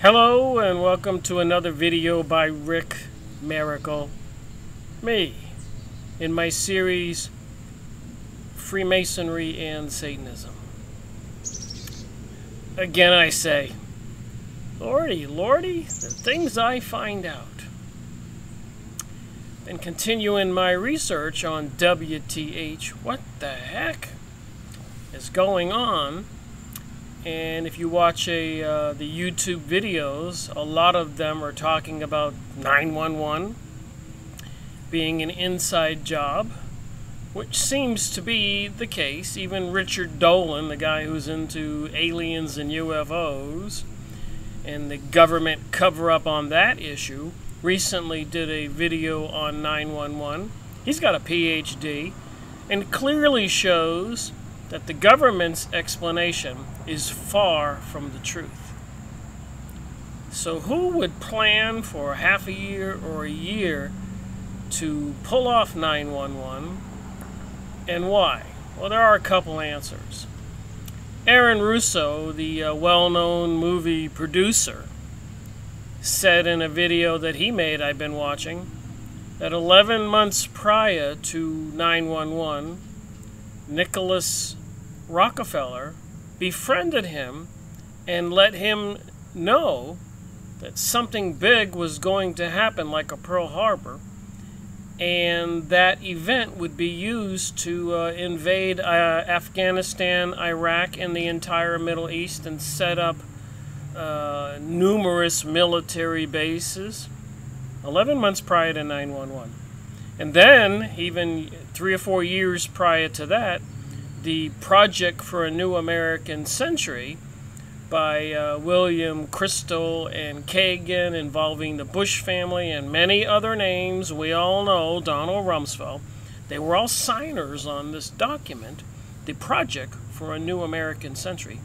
Hello and welcome to another video by Rick Miracle, me, in my series Freemasonry and Satanism. Again I say, Lordy, the things I find out. Been continuing my research on WTH, what the heck is going on? And if you watch the YouTube videos, a lot of them are talking about 911 being an inside job, which seems to be the case. Even Richard Dolan, the guy who's into aliens and UFOs, and the government cover-up on that issue, recently did a video on 911. He's got a PhD, and clearly shows that the government's explanation is far from the truth. So who would plan for half a year or a year to pull off 911, and why? Well, there are a couple answers. Aaron Russo, the well-known movie producer, said in a video that he made, I've been watching, that 11 months prior to 911, Nicholas Rockefeller befriended him and let him know that something big was going to happen, like a Pearl Harbor, and that event would be used to invade Afghanistan, Iraq, and the entire Middle East, and set up numerous military bases 11 months prior to 911. And then, even 3 or 4 years prior to that, the Project for a New American Century by William Crystal and Kagan, involving the Bush family and many other names we all know, Donald Rumsfeld. They were all signers on this document, the Project for a New American Century,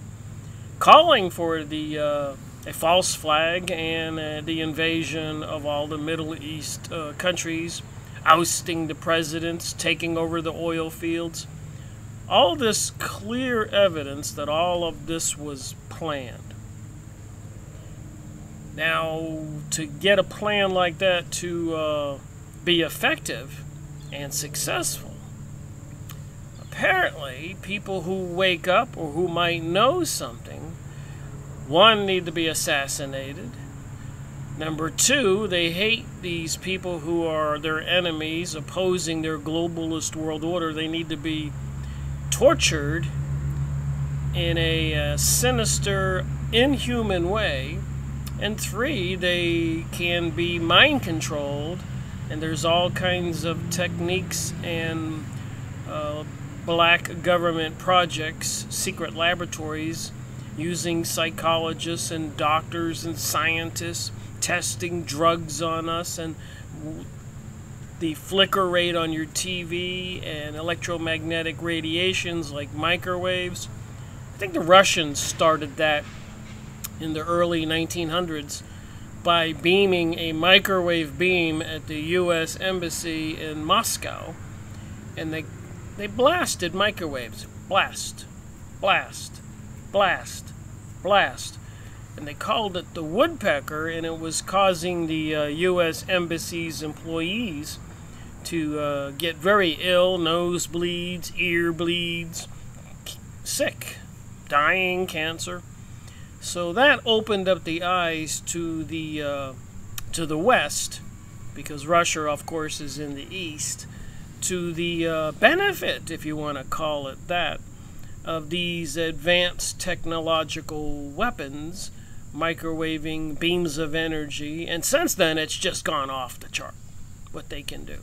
calling for a false flag and the invasion of all the Middle East countries, ousting the presidents, taking over the oil fields. All this clear evidence that all of this was planned. Now, to get a plan like that to be effective and successful, apparently people who wake up or who might know something, one, need to be assassinated. Number two, they hate these people who are their enemies, opposing their globalist world order. They need to be tortured in a sinister, inhuman way. And three, they can be mind controlled, and there's all kinds of techniques and black government projects, secret laboratories, using psychologists and doctors and scientists, testing drugs on us, and the flicker rate on your TV, and electromagnetic radiations like microwaves. I think the Russians started that in the early 1900s by beaming a microwave beam at the U.S. Embassy in Moscow, and they blasted microwaves. Blast, blast, blast, blast. And they called it the woodpecker, and it was causing the U.S. Embassy's employees to get very ill, nosebleeds, ear bleeds, sick, dying, cancer. So that opened up the eyes to the West, because Russia, of course, is in the East, to the benefit, if you want to call it that, of these advanced technological weapons, microwaving, beams of energy, and since then it's just gone off the chart what they can do.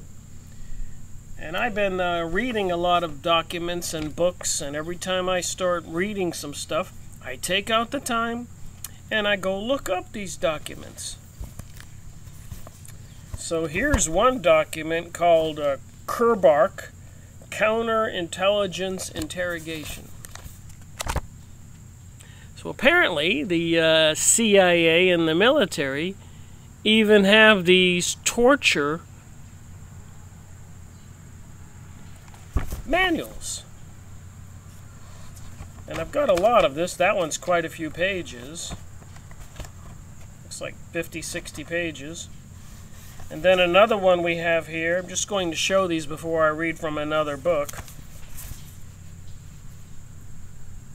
And I've been reading a lot of documents and books, and every time I start reading some stuff, I take out the time and I go look up these documents. So here's one document called Kerbark, Counterintelligence Interrogation. So apparently the CIA and the military even have these torture manuals. And I've got a lot of this. That one's quite a few pages. Looks like 50, 60 pages. And then another one we have here. I'm just going to show these before I read from another book.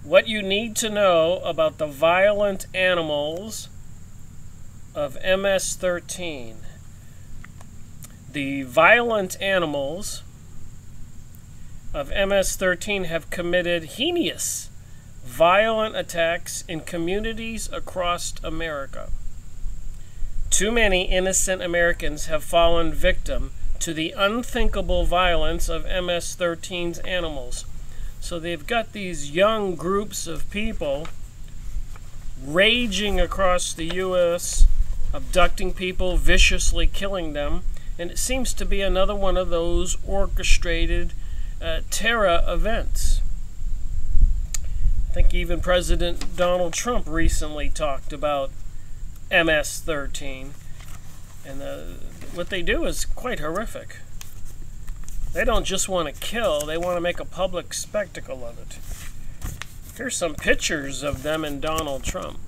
What you need to know about the violent animals of MS-13. The violent animals of MS-13 have committed heinous, violent attacks in communities across America. Too many innocent Americans have fallen victim to the unthinkable violence of MS-13's animals. So they've got these young groups of people raging across the U.S., abducting people, viciously killing them, and it seems to be another one of those orchestrated terror events. I think even President Donald Trump recently talked about MS-13, and what they do is quite horrific. They don't just want to kill, they want to make a public spectacle of it. Here's some pictures of them and Donald Trump.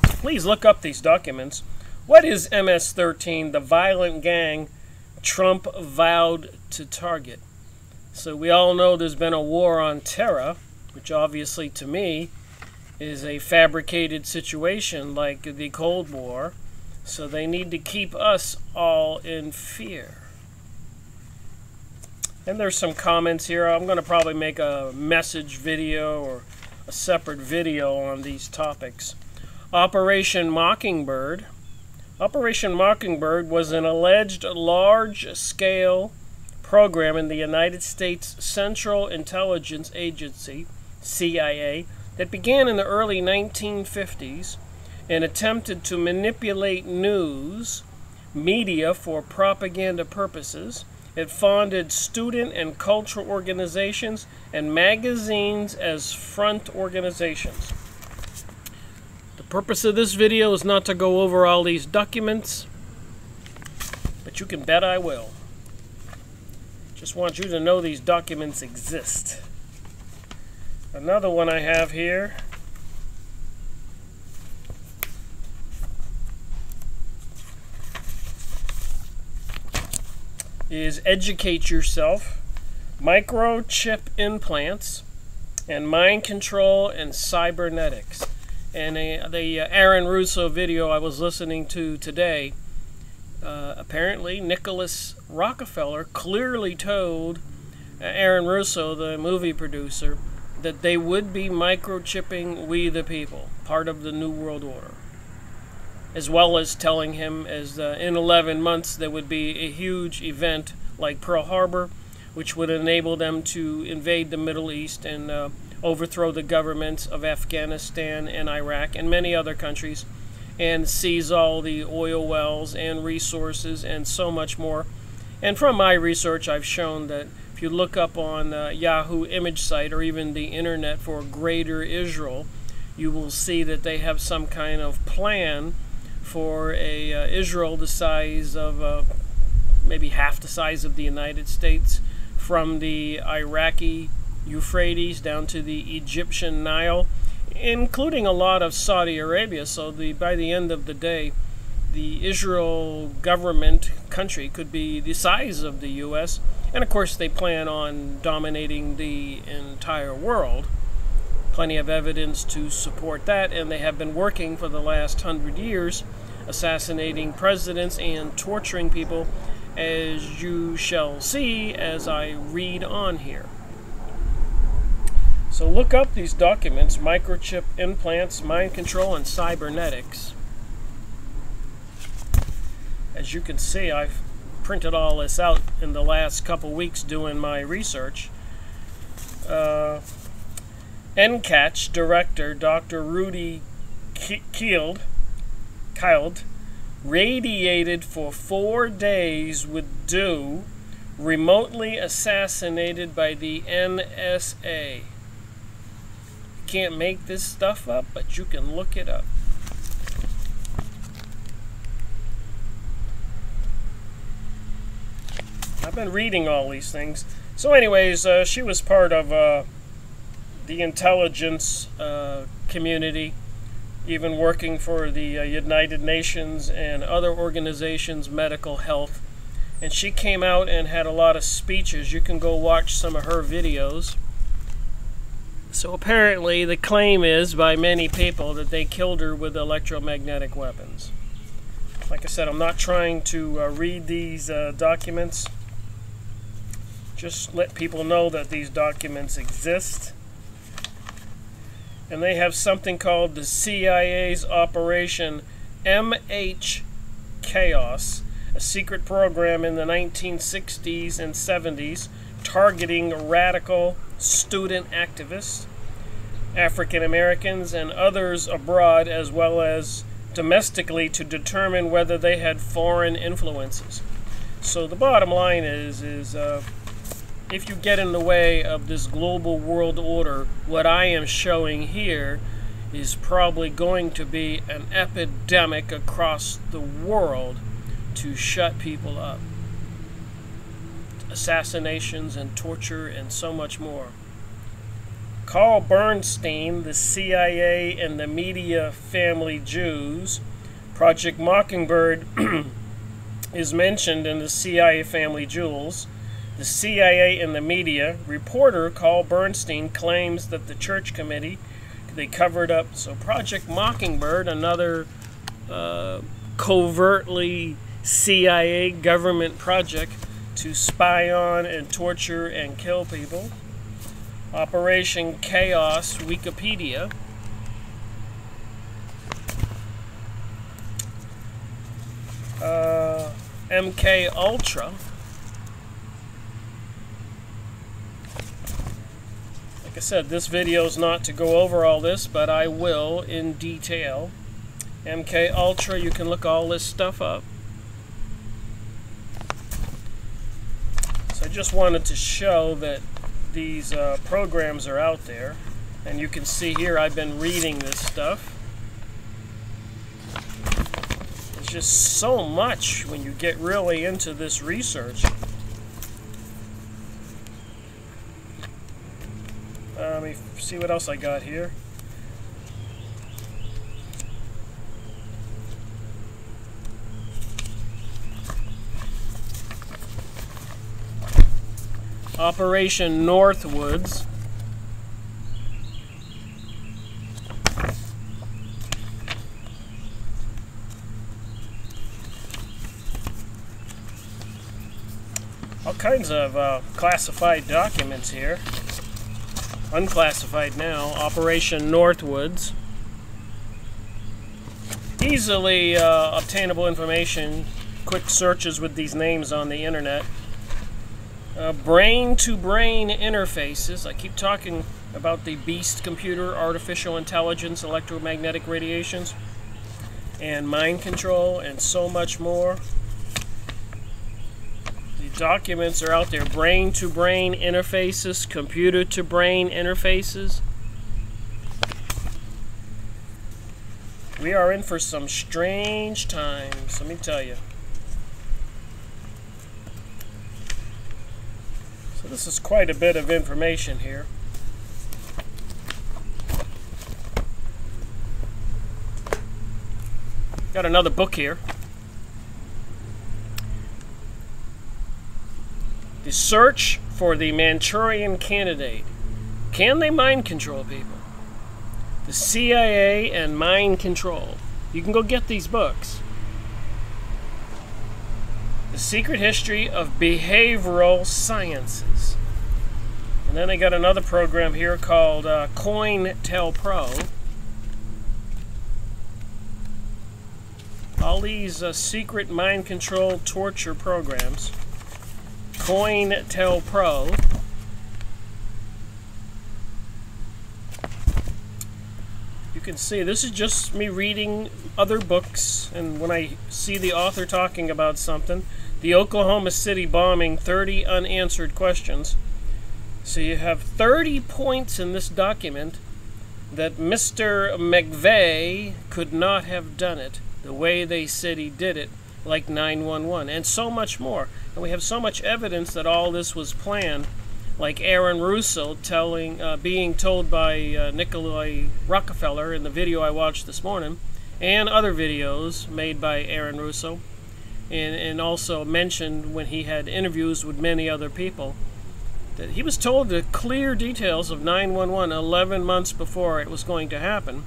Please look up these documents. What is MS-13, the violent gang Trump vowed to target? So we all know there's been a war on terror, which obviously to me is a fabricated situation like the Cold War. So they need to keep us all in fear. And there's some comments here. I'm going to probably make a message video or a separate video on these topics. Operation Mockingbird. Operation Mockingbird was an alleged large-scale program in the United States Central Intelligence Agency, CIA, that began in the early 1950s and attempted to manipulate news media for propaganda purposes. It funded student and cultural organizations and magazines as front organizations. The purpose of this video is not to go over all these documents, but you can bet I will. Just want you to know these documents exist. Another one I have here is Educate Yourself, Microchip Implants, and Mind Control and Cybernetics. And the Aaron Russo video I was listening to today, apparently Nicholas Rockefeller clearly told Aaron Russo, the movie producer, that they would be microchipping we the people, part of the New World Order. As well as telling him in 11 months there would be a huge event like Pearl Harbor, which would enable them to invade the Middle East and overthrow the governments of Afghanistan and Iraq and many other countries, and seize all the oil wells and resources and so much more. And from my research, I've shown that if you look up on Yahoo image site or even the internet for Greater Israel, you will see that they have some kind of plan for a Israel the size of maybe half the size of the United States, from the Iraqi Euphrates down to the Egyptian Nile, including a lot of Saudi Arabia. So by the end of the day, the Israel government country could be the size of the U.S. And of course they plan on dominating the entire world. Plenty of evidence to support that, and they have been working for the last 100 years, assassinating presidents and torturing people, as you shall see as I read on here. So look up these documents: Microchip Implants, Mind Control, and Cybernetics. As you can see, I've printed all this out in the last couple weeks doing my research. NCATCH director Dr. Rudy Kield radiated for 4 days with dew, remotely assassinated by the NSA. You can't make this stuff up, but you can look it up. I've been reading all these things. So anyways, she was part of the intelligence community, even working for the United Nations and other organizations, medical health. And she came out and had a lot of speeches. You can go watch some of her videos. So apparently the claim is by many people that they killed her with electromagnetic weapons. Like I said, I'm not trying to read these documents. Just let people know that these documents exist. And they have something called the CIA's Operation MH Chaos, a secret program in the 1960s and 70s targeting radical student activists, African Americans, and others abroad, as well as domestically, to determine whether they had foreign influences. So the bottom line is if you get in the way of this global world order, what I am showing here is probably going to be an epidemic across the world to shut people up. Assassinations and torture and so much more. Carl Bernstein, the CIA and the media family Jews, Project Mockingbird is mentioned in the CIA family jewels. The CIA and the media reporter Carl Bernstein claims that the church committee, they covered up. So Project Mockingbird, another covertly CIA government project to spy on and torture and kill people. Operation Chaos, Wikipedia. MK Ultra. Like I said, this video is not to go over all this, but I will in detail. MK Ultra, you can look all this stuff up. So I just wanted to show that these programs are out there, and you can see here I've been reading this stuff. There's just so much when you get really into this research. Let me see what else I got here. Operation Northwoods. All kinds of classified documents here. Unclassified now. Operation Northwoods. Easily obtainable information. Quick searches with these names on the internet. Brain-to-brain interfaces. I keep talking about the beast computer, artificial intelligence, electromagnetic radiations, and mind control, and so much more. The documents are out there. Brain-to-brain interfaces, computer-to-brain interfaces. We are in for some strange times, let me tell you. So this is quite a bit of information here. Got another book here. The Search for the Manchurian Candidate. Can they mind control people? The CIA and Mind Control. You can go get these books. The Secret History of Behavioral Sciences. And then I got another program here called COINTELPRO. All these secret mind control torture programs. COINTELPRO. You can see this is just me reading other books, and when I see the author talking about something, the Oklahoma City bombing, 30 unanswered questions. So you have 30 points in this document that Mr. McVeigh could not have done it the way they said he did it, like 911, and so much more. And we have so much evidence that all this was planned, like Aaron Russo being told by Nikolai Rockefeller in the video I watched this morning, and other videos made by Aaron Russo, and also mentioned when he had interviews with many other people, that he was told the clear details of 9/11 11 months before it was going to happen.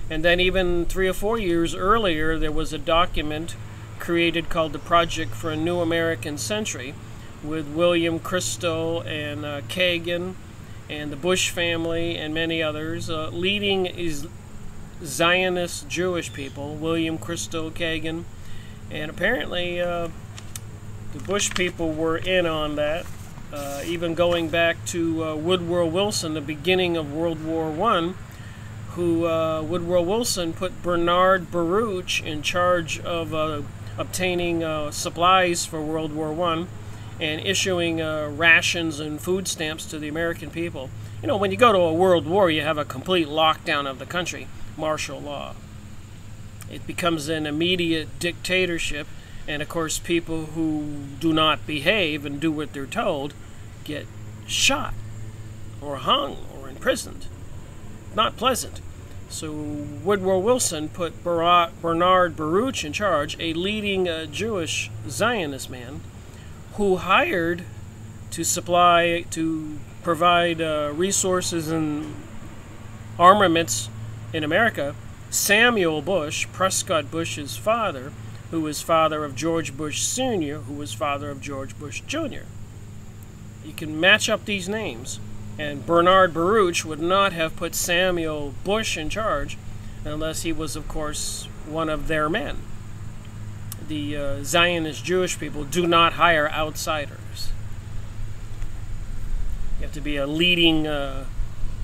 And then even 3 or 4 years earlier, there was a document created called the Project for a New American Century, with William Christo and Kagan and the Bush family and many others, leading Zionist Jewish people, William Christo, Kagan, and apparently the Bush people were in on that, even going back to Woodrow Wilson, the beginning of World War I, who Woodrow Wilson put Bernard Baruch in charge of obtaining supplies for World War I and issuing rations and food stamps to the American people. You know, when you go to a world war, you have a complete lockdown of the country, martial law. It becomes an immediate dictatorship, and of course people who do not behave and do what they're told get shot or hung or imprisoned. Not pleasant. So Woodrow Wilson put Bernard Baruch in charge, a leading Jewish Zionist man, who hired to provide resources and armaments in America, Samuel Bush, Prescott Bush's father, who was father of George Bush Sr., who was father of George Bush Jr. You can match up these names. And Bernard Baruch would not have put Samuel Bush in charge unless he was, of course, one of their men. The Zionist Jewish people do not hire outsiders. You have to be a leading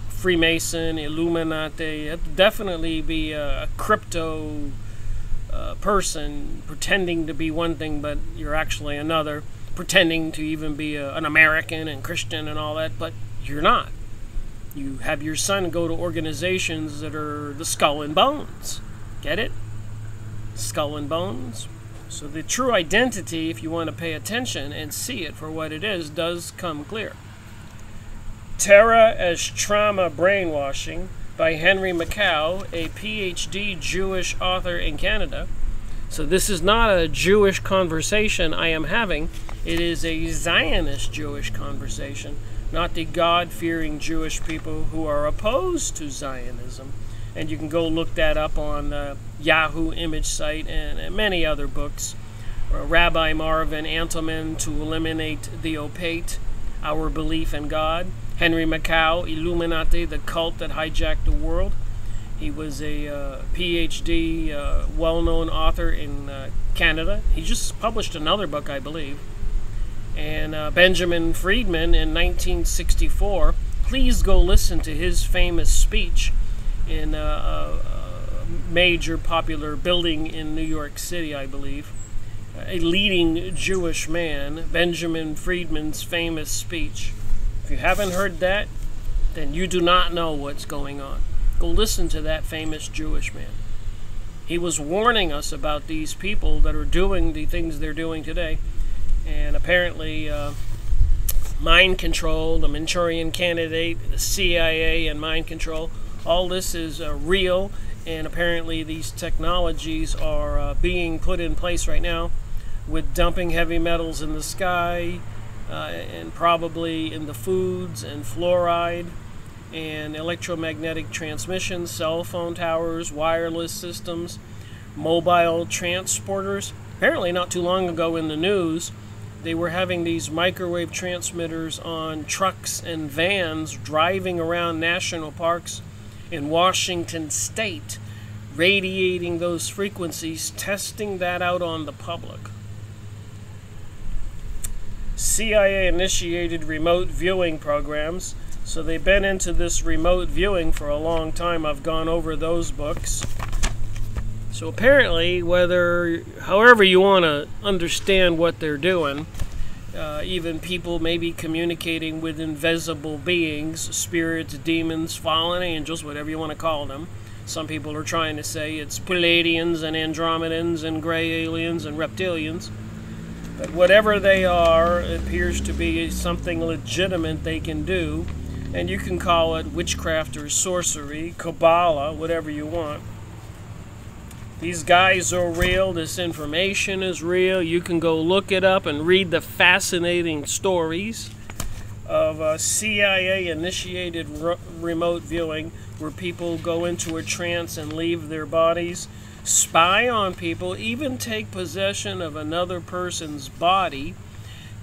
Freemason, Illuminati. You have to definitely be a crypto person pretending to be one thing, but you're actually another. Pretending to even be an American and Christian and all that, but you're not. You have your son go to organizations that are the skull and bones. Get it? Skull and bones. So the true identity, if you want to pay attention and see it for what it is, does come clear. Terror as Trauma Brainwashing by Henry Mackau, a PhD Jewish author in Canada. So this is not a Jewish conversation I am having. It is a Zionist Jewish conversation, not the God-fearing Jewish people who are opposed to Zionism. And you can go look that up on the Yahoo image site and many other books. Rabbi Marvin Antelman, To Eliminate the Opaque, Our Belief in God. Henry Mackau, Illuminati, The Cult That Hijacked the World. He was a PhD, well-known author in Canada. He just published another book, I believe. And Benjamin Friedman in 1964. Please go listen to his famous speech in a major popular building in New York City, I believe. A leading Jewish man, Benjamin Friedman's famous speech. If you haven't heard that, then you do not know what's going on. Go listen to that famous Jewish man. He was warning us about these people that are doing the things they're doing today. And apparently mind control, the Manchurian Candidate, the CIA and mind control, all this is real. And apparently these technologies are being put in place right now with dumping heavy metals in the sky and probably in the foods and fluoride and electromagnetic transmission, cell phone towers, wireless systems, mobile transporters. Apparently not too long ago in the news, they were having these microwave transmitters on trucks and vans driving around national parks in Washington State, radiating those frequencies, testing that out on the public. CIA initiated remote viewing programs. So they've been into this remote viewing for a long time. I've gone over those books. So apparently, however you want to understand what they're doing, even people maybe communicating with invisible beings, spirits, demons, fallen angels, whatever you want to call them. Some people are trying to say it's Pleiadians and Andromedans and gray aliens and reptilians. But whatever they are, it appears to be something legitimate they can do. And you can call it witchcraft or sorcery, Kabbalah, whatever you want. These guys are real. This information is real. You can go look it up and read the fascinating stories of CIA-initiated remote viewing, where people go into a trance and leave their bodies, spy on people, even take possession of another person's body,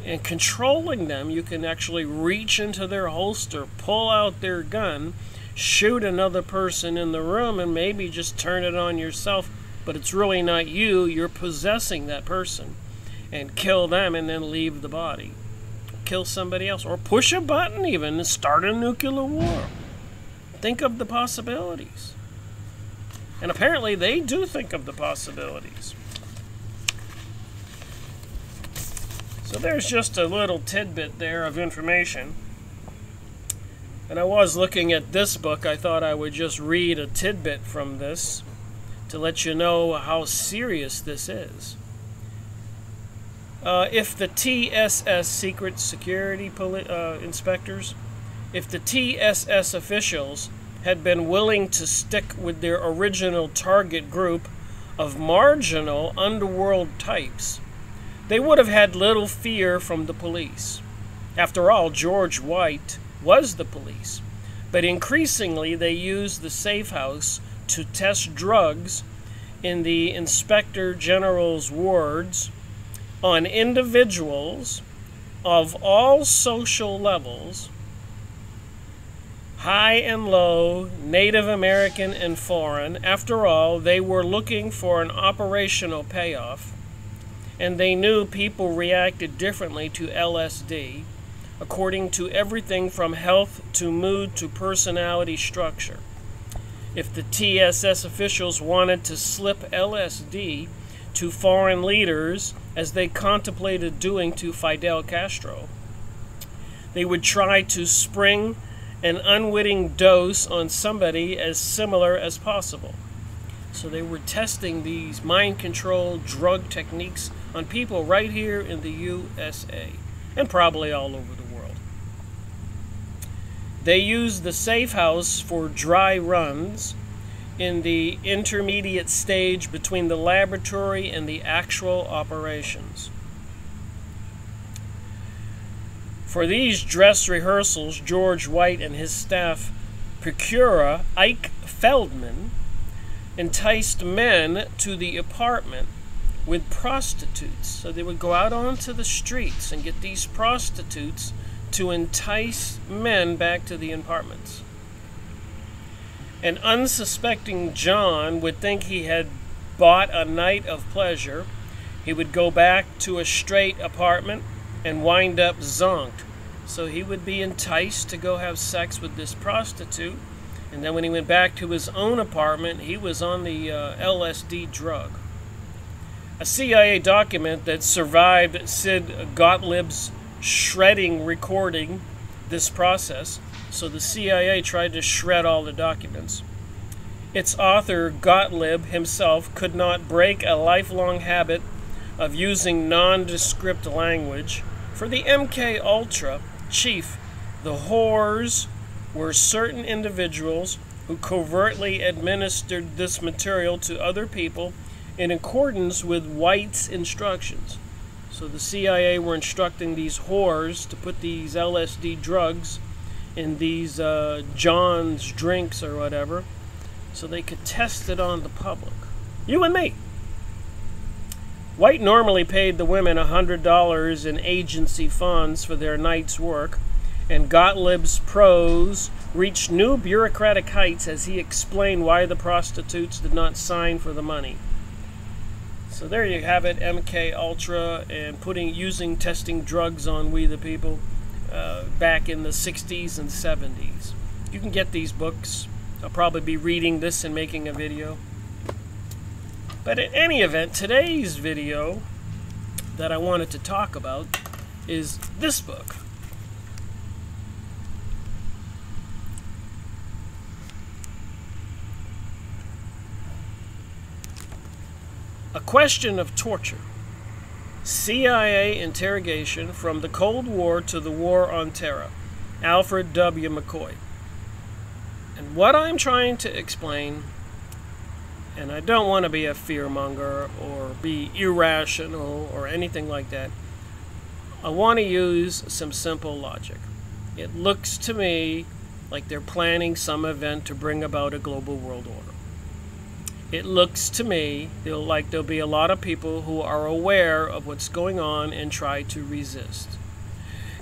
and controlling them. You can actually reach into their holster, pull out their gun, shoot another person in the room, and maybe just turn it on yourself, but it's really not you. You're possessing that person, and kill them and then leave the body. Kill somebody else, or push a button even and start a nuclear war. Think of the possibilities. And apparently they do think of the possibilities. So there's just a little tidbit there of information. And I was looking at this book. I thought I would just read a tidbit from this to let you know how serious this is. If the TSS secret security inspectors, if the TSS officials had been willing to stick with their original target group of marginal underworld types, they would have had little fear from the police. After all, George White was the police, but increasingly they used the safe house to test drugs in the Inspector General's wards on individuals of all social levels, high and low, Native American and foreign. After all, they were looking for an operational payoff, and they knew people reacted differently to LSD, according to everything from health to mood to personality structure. If the TSS officials wanted to slip LSD to foreign leaders, as they contemplated doing to Fidel Castro, they would try to spring an unwitting dose on somebody as similar as possible. So they were testing these mind control drug techniques on people right here in the USA, and probably all over the world. They used the safe house for dry runs in the intermediate stage between the laboratory and the actual operations. For these dress rehearsals, George White and his staff procurer, Ike Feldman, enticed men to the apartment with prostitutes. So they would go out onto the streets and get these prostitutes to entice men back to the apartments. An unsuspecting John would think he had bought a night of pleasure. He would go back to a straight apartment and wind up zonked. So he would be enticed to go have sex with this prostitute, and then when he went back to his own apartment, he was on the LSD drug. A CIA document that survived Sid Gottlieb's shredding recording this process, so the CIA tried to shred all the documents. Its author, Gottlieb himself, could not break a lifelong habit of using nondescript language. For the MK Ultra chief, the whores were certain individuals who covertly administered this material to other people in accordance with White's instructions. So the CIA were instructing these whores to put these LSD drugs in these John's drinks or whatever, so they could test it on the public. You and me. White normally paid the women $100 in agency funds for their night's work, and Gottlieb's prose reached new bureaucratic heights as he explained why the prostitutes did not sign for the money. So there you have it, MK Ultra, and testing drugs on we the people back in the 60s and 70s. You can get these books. I'll probably be reading this and making a video. But in any event, today's video that I wanted to talk about is this book. A Question of Torture. CIA Interrogation from the Cold War to the War on Terror, Alfred W. McCoy. And what I'm trying to explain, and I don't want to be a fearmonger or be irrational or anything like that, I want to use some simple logic. It looks to me like they're planning some event to bring about a global world order. It looks to me like there'll be a lot of people who are aware of what's going on and try to resist.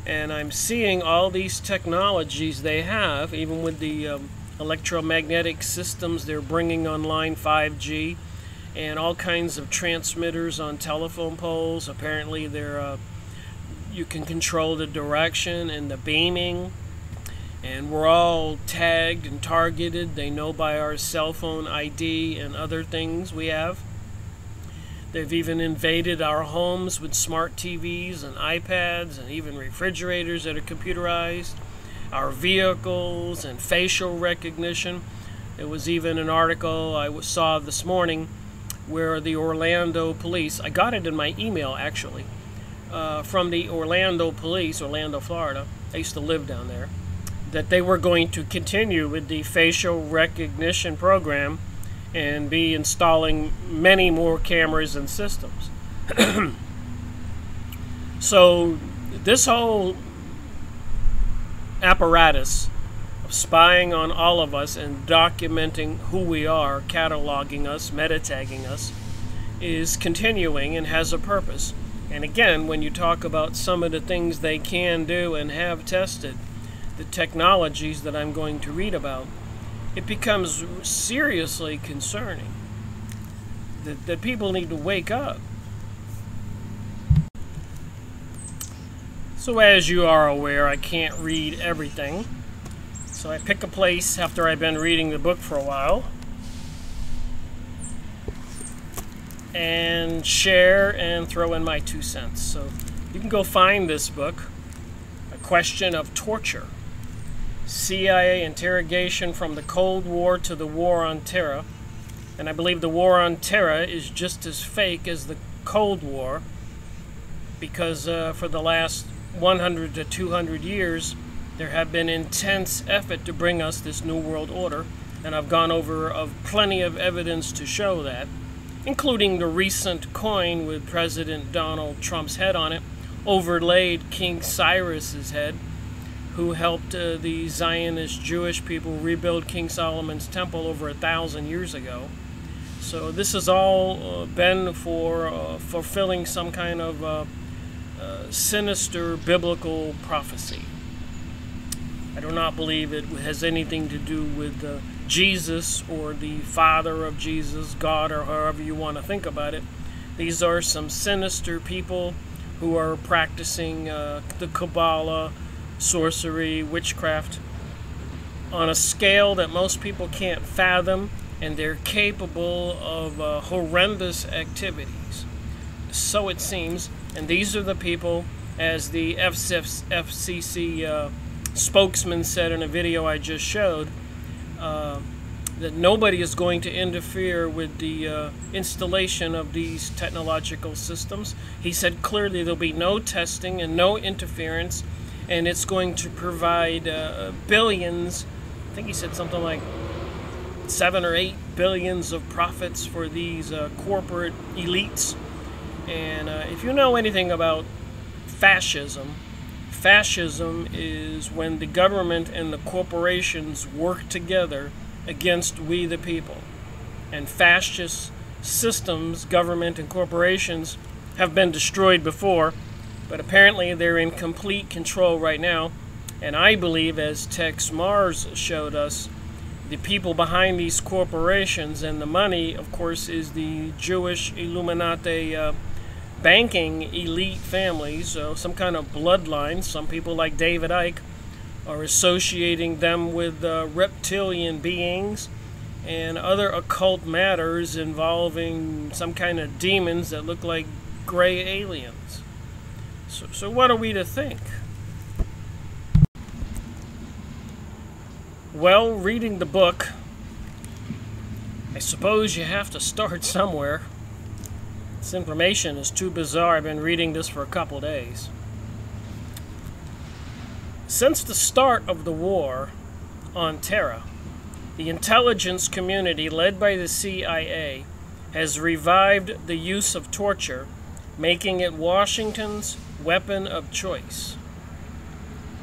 And I'm seeing all these technologies they have, even with the electromagnetic systems they're bringing online, 5G, and all kinds of transmitters on telephone poles. Apparently you can control the direction and the beaming, and we're all tagged and targeted. They know by our cell phone ID and other things we have. They've even invaded our homes with smart TVs and iPads and even refrigerators that are computerized, our vehicles and facial recognition. There was even an article I saw this morning where the Orlando police, I got it in my email actually, from the Orlando police, Orlando, Florida, I used to live down there, that they were going to continue with the facial recognition program and be installing many more cameras and systems. So this whole apparatus of spying on all of us and documenting who we are, cataloging us, meta-tagging us, is continuing and has a purpose. And again, when you talk about some of the things they can do and have tested, the technologies that I'm going to read about, it becomes seriously concerning that people need to wake up. So as you are aware, I can't read everything. So I pick a place after I've been reading the book for a while and share and throw in my 2 cents. So you can go find this book, A Question of Torture, CIA Interrogation from the Cold War to the War on Terror. And I believe the War on Terror is just as fake as the Cold War, because for the last 100 to 200 years, there have been intense effort to bring us this New World Order, and I've gone over plenty of evidence to show that, including the recent coin with President Donald Trump's head on it, overlaid King Cyrus's head, who helped the Zionist Jewish people rebuild King Solomon's temple over 1,000 years ago. So this has all been for fulfilling some kind of sinister biblical prophecy. I do not believe it has anything to do with Jesus or the Father of Jesus, God, or however you want to think about it. These are some sinister people who are practicing the Kabbalah, sorcery, witchcraft on a scale that most people can't fathom, and they're capable of horrendous activities. So it seems, and these are the people, as the FCC spokesman said in a video I just showed, that nobody is going to interfere with the installation of these technological systems. He said clearly there'll be no testing and no interference, and it's going to provide billions, I think he said something like 7 or 8 billions of profits for these corporate elites. And if you know anything about fascism, fascism is when the government and the corporations work together against we the people. And fascist systems, government and corporations, have been destroyed before, but apparently they're in complete control right now. And I believe, as Tex Mars showed us, the people behind these corporations and the money, of course, is the Jewish Illuminati banking elite families, some kind of bloodline. Some people like David Icke are associating them with reptilian beings and other occult matters involving some kind of demons that look like gray aliens. So what are we to think? Well, reading the book, I suppose you have to start somewhere. This information is too bizarre. I've been reading this for a couple days. Since the start of the war on terror, the intelligence community led by the CIA has revived the use of torture, making it Washington's weapon of choice.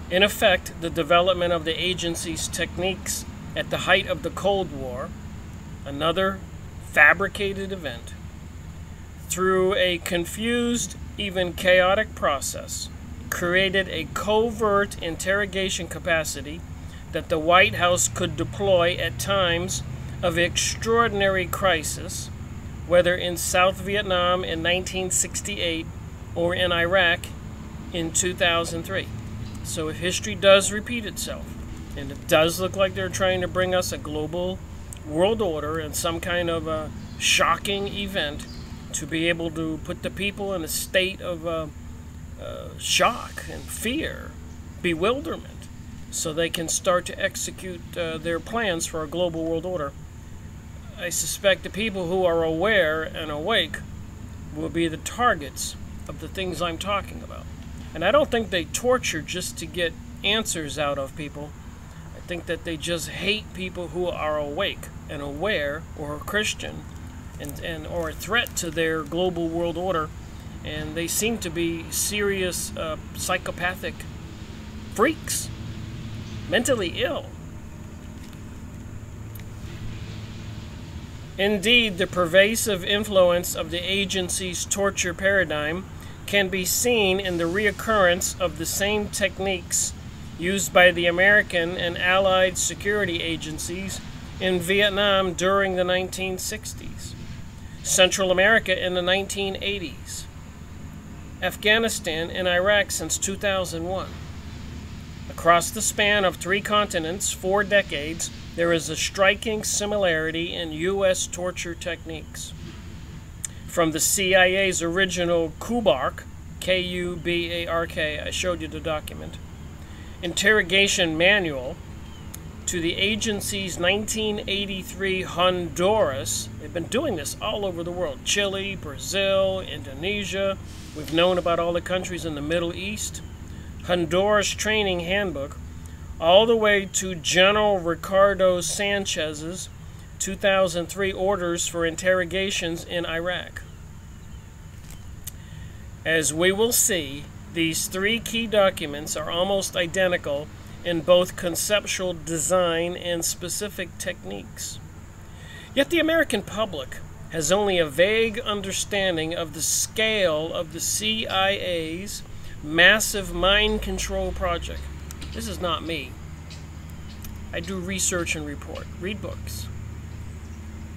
In effect, the development of the agency's techniques at the height of the Cold War, another fabricated event, through a confused, even chaotic process, created a covert interrogation capacity that the White House could deploy at times of extraordinary crisis, whether in South Vietnam in 1968 or in Iraq in 2003. So if history does repeat itself, and it does look like they're trying to bring us a global world order and some kind of a shocking event to be able to put the people in a state of shock and fear, bewilderment, so they can start to execute their plans for a global world order, I suspect the people who are aware and awake will be the targets of the things I'm talking about. And I don't think they torture just to get answers out of people. I think that they just hate people who are awake and aware, or Christian, and or a threat to their global world order. And they seem to be serious psychopathic freaks, mentally ill. Indeed, the pervasive influence of the agency's torture paradigm can be seen in the reoccurrence of the same techniques used by the American and Allied security agencies in Vietnam during the 1960s, Central America in the 1980s, Afghanistan and Iraq since 2001. Across the span of 3 continents, 4 decades, there is a striking similarity in U.S. torture techniques. From the CIA's original Kubark, K-U-B-A-R-K, I showed you the document, interrogation manual, to the agency's 1983 Honduras. They've been doing this all over the world. Chile, Brazil, Indonesia. We've known about all the countries in the Middle East. Honduras Training Handbook, all the way to General Ricardo Sanchez's 2003 orders for interrogations in Iraq. As we will see, these 3 key documents are almost identical in both conceptual design and specific techniques. Yet the American public has only a vague understanding of the scale of the CIA's massive mind control project. This is not me. I do research and report, read books.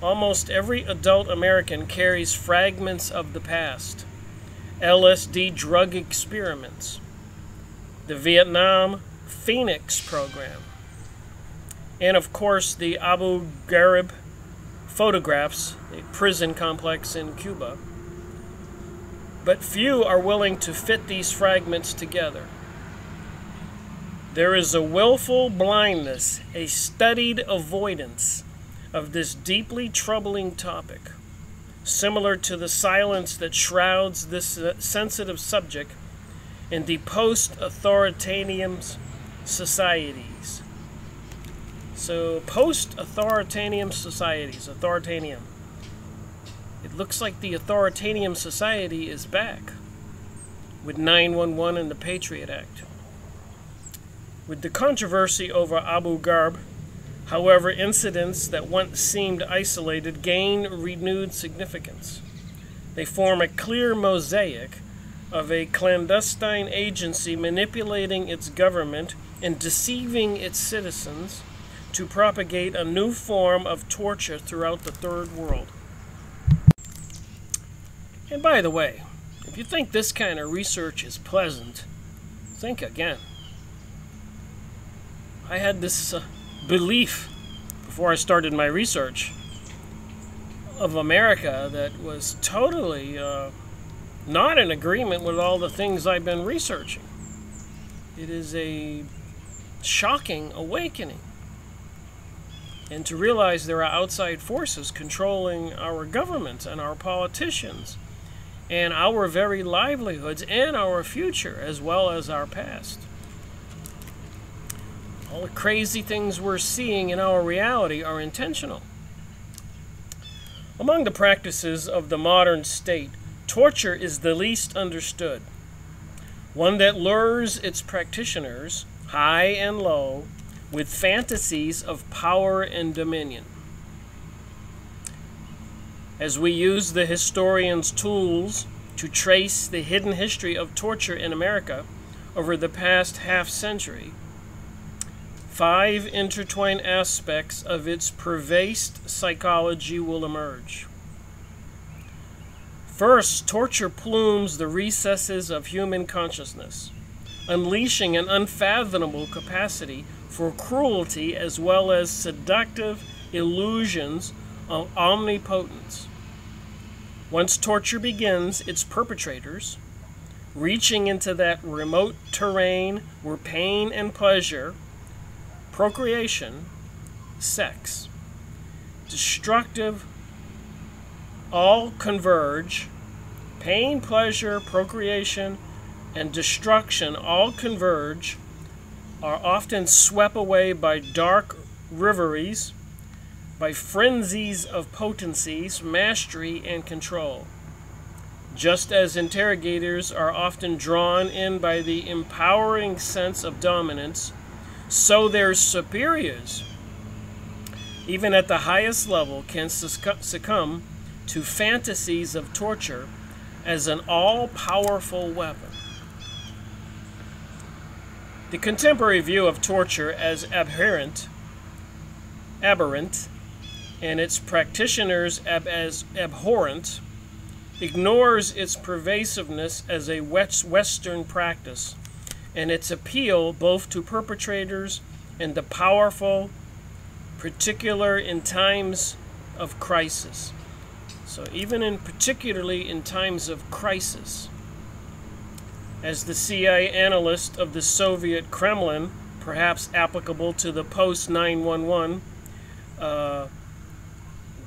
Almost every adult American carries fragments of the past. LSD drug experiments, the Vietnam Phoenix program, and of course the Abu Ghraib photographs, a prison complex in Cuba. But few are willing to fit these fragments together. There is a willful blindness, a studied avoidance of this deeply troubling topic, similar to the silence that shrouds this sensitive subject in the post-authoritarian societies. So, post-authoritarian societies, authoritarian. It looks like the authoritarian society is back with 9/11 and the Patriot Act. With the controversy over Abu Ghraib, however, incidents that once seemed isolated gain renewed significance. They form a clear mosaic of a clandestine agency manipulating its government and deceiving its citizens to propagate a new form of torture throughout the Third World. And by the way, if you think this kind of research is pleasant, think again. I had this belief before I started my research of America that was totally not in agreement with all the things I've been researching. It is a shocking awakening. And to realize there are outside forces controlling our government and our politicians and our very livelihoods and our future as well as our past. All the crazy things we're seeing in our reality are intentional. Among the practices of the modern state, torture is the least understood, one that lures its practitioners, high and low, with fantasies of power and dominion. As we use the historian's tools to trace the hidden history of torture in America over the past half-century, 5 intertwined aspects of its pervasive psychology will emerge. First, torture plumbs the recesses of human consciousness, unleashing an unfathomable capacity for cruelty as well as seductive illusions of omnipotence. Once torture begins, its perpetrators, reaching into that remote terrain where pain and pleasure, procreation, sex, destructive, all converge. Pain, pleasure, procreation, and destruction all converge, are often swept away by dark reveries, by frenzies of potencies, mastery, and control. Just as interrogators are often drawn in by the empowering sense of dominance, so their superiors, even at the highest level, can succumb to fantasies of torture as an all-powerful weapon. The contemporary view of torture as aberrant, and its practitioners as abhorrent, ignores its pervasiveness as a Western practice and its appeal both to perpetrators and the powerful, particularly in times of crisis. So particularly in times of crisis. As the CIA analyst of the Soviet Kremlin, perhaps applicable to the post-9/11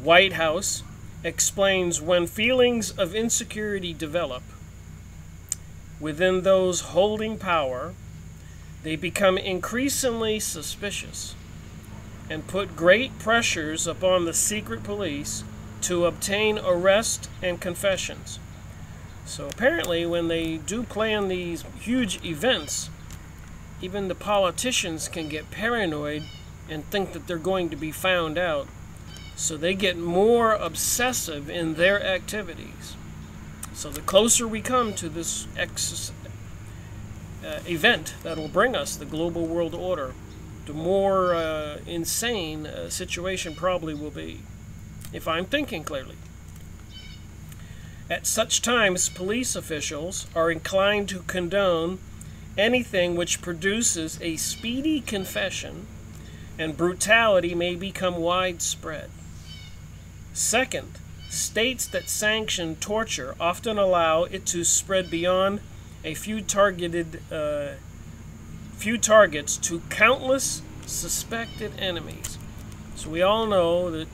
White House, explains, when feelings of insecurity develop within those holding power, they become increasingly suspicious and put great pressures upon the secret police to obtain arrest and confessions. So apparently when they do plan these huge events, even the politicians can get paranoid and think that they're going to be found out. So they get more obsessive in their activities. So the closer we come to this event that will bring us the global world order, the more insane a situation probably will be, if I'm thinking clearly. At such times, police officials are inclined to condone anything which produces a speedy confession, and brutality may become widespread. Second, states that sanction torture often allow it to spread beyond a few targets to countless suspected enemies. So we all know that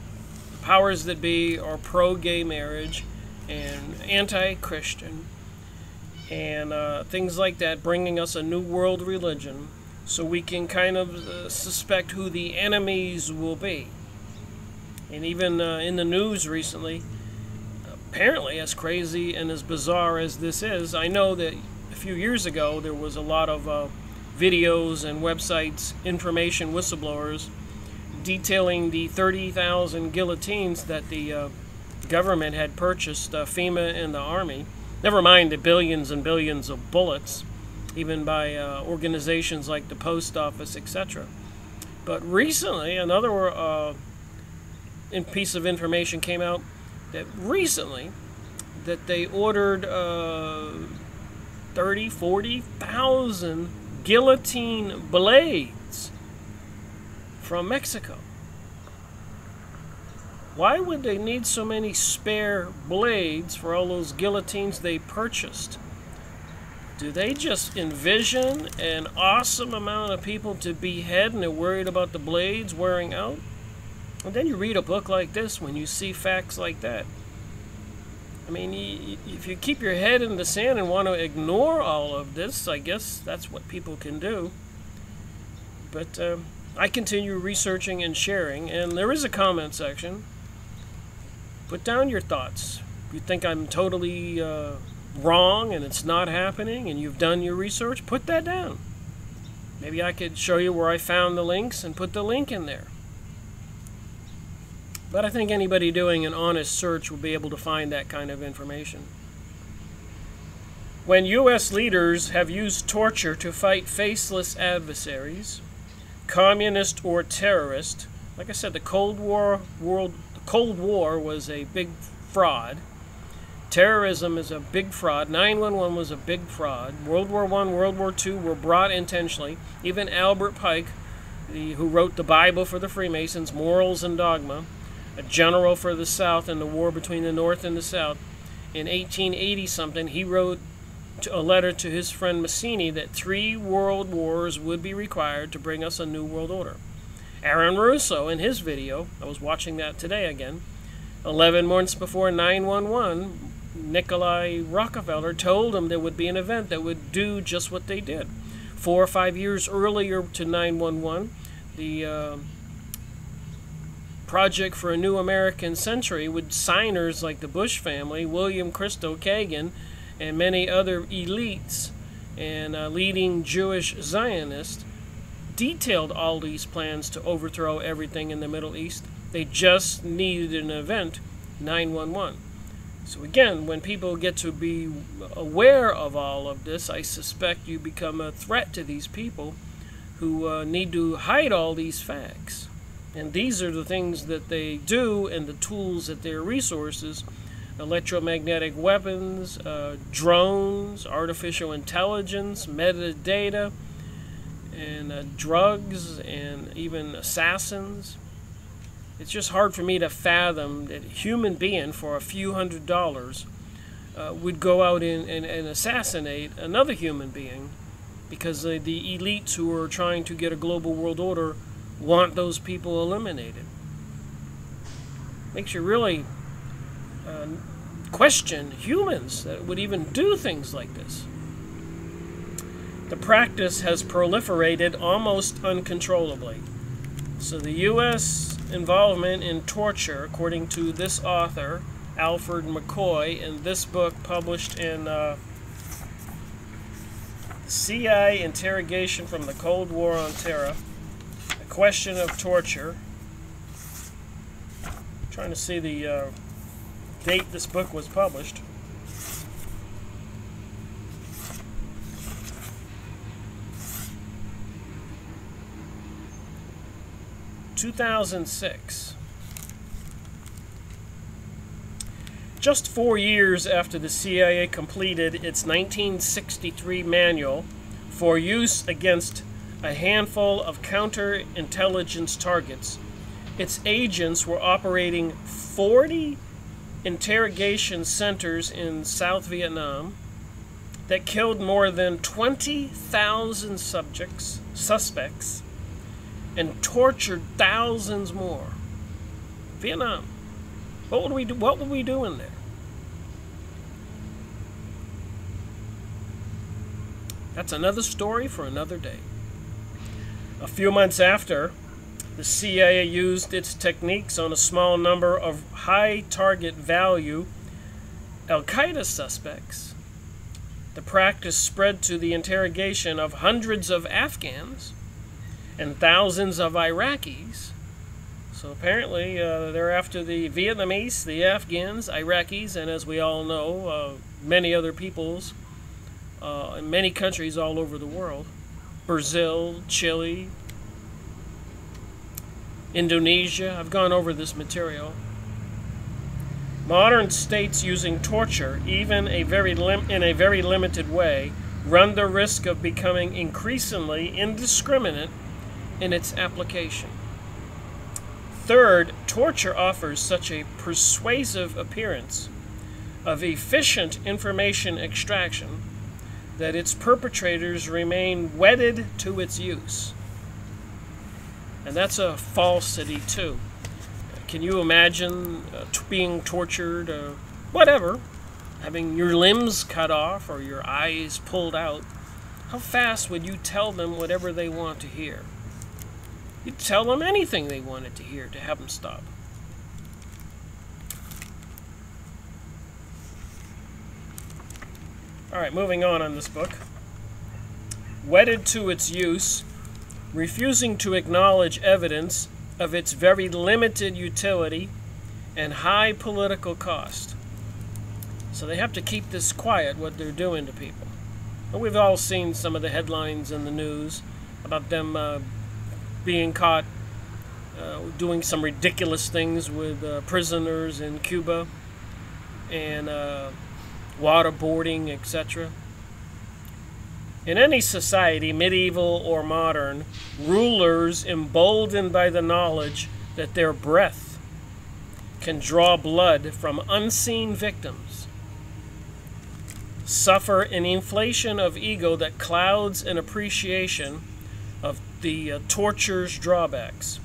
the powers that be are pro-gay marriage and anti-Christian and things like that, bringing us a new world religion so we can kind of suspect who the enemies will be. And even in the news recently, apparently as crazy and as bizarre as this is, I know that a few years ago there was a lot of videos and websites, information whistleblowers, detailing the 30,000 guillotines that the government had purchased, FEMA and the Army. Never mind the billions and billions of bullets, even by organizations like the Post Office, etc. But recently, another piece of information came out that recently that they ordered 30,000, 40,000 guillotine blades from Mexico. Why would they need so many spare blades for all those guillotines they purchased? Do they just envision an awesome amount of people to behead and they're worried about the blades wearing out? And then you read a book like this when you see facts like that. I mean, if you keep your head in the sand and want to ignore all of this, I guess that's what people can do. But I continue researching and sharing, and there is a comment section. Put down your thoughts. If you think I'm totally wrong and it's not happening and you've done your research, put that down. Maybe I could show you where I found the links and put the link in there. But I think anybody doing an honest search will be able to find that kind of information. When U.S. leaders have used torture to fight faceless adversaries, communist or terrorist, like I said, the Cold War was a big fraud. Terrorism is a big fraud. 9/11 was a big fraud. World War I, World War II were brought intentionally. Even Albert Pike, who wrote the Bible for the Freemasons, Morals and Dogma, a general for the South in the war between the North and the South, in 1880-something, he wrote a letter to his friend Mazzini that 3 world wars would be required to bring us a new world order. Aaron Russo, in his video, I was watching that today again, 11 months before 9/11, Nikolai Rockefeller told him there would be an event that would do just what they did. 4 or 5 years earlier to 9/11, the Project for a New American Century, with signers like the Bush family, William Christo Kagan, and many other elites and leading Jewish Zionists, detailed all these plans to overthrow everything in the Middle East. They just needed an event, 9/11. So again, when people get to be aware of all of this, I suspect you become a threat to these people who need to hide all these facts. And these are the things that they do and the tools at their resources: electromagnetic weapons, drones, artificial intelligence, metadata, and drugs, and even assassins. It's just hard for me to fathom that a human being for a few $100s would go out and assassinate another human being, because the elites who are trying to get a global world order want those people eliminated. Makes you really question humans that would even do things like this. The practice has proliferated almost uncontrollably. So the U.S. involvement in torture, according to this author, Alfred McCoy, in this book published in CIA Interrogation from the Cold War on Terror, A Question of Torture. I'm trying to see the date this book was published. (2006). Just 4 years after the CIA completed its 1963 manual for use against a handful of counterintelligence targets, its agents were operating 40 interrogation centers in South Vietnam that killed more than 20,000 suspects, and tortured thousands more. Vietnam. What were we doing there? That's another story for another day. A few months after, the CIA used its techniques on a small number of high target value Al-Qaeda suspects. The practice spread to the interrogation of hundreds of Afghans and thousands of Iraqis. So apparently they're after the Vietnamese, the Afghans, Iraqis, and as we all know, many other peoples in many countries all over the world. Brazil, Chile, Indonesia. I've gone over this material. Modern states using torture, even in a very limited way, run the risk of becoming increasingly indiscriminate in its application. Third, torture offers such a persuasive appearance of efficient information extraction that its perpetrators remain wedded to its use. And that's a falsity too. Can you imagine being tortured, whatever, having your limbs cut off or your eyes pulled out, how fast would you tell them whatever they want to hear? You'd tell them anything they wanted to hear to have them stop. All right, moving on this book. Wedded to its use, refusing to acknowledge evidence of its very limited utility and high political cost. So they have to keep this quiet, what they're doing to people. And we've all seen some of the headlines in the news about them being caught doing some ridiculous things with prisoners in Cuba and waterboarding, etc. In any society, medieval or modern, rulers emboldened by the knowledge that their breath can draw blood from unseen victims suffer an inflation of ego that clouds an appreciation of the torture's drawbacks.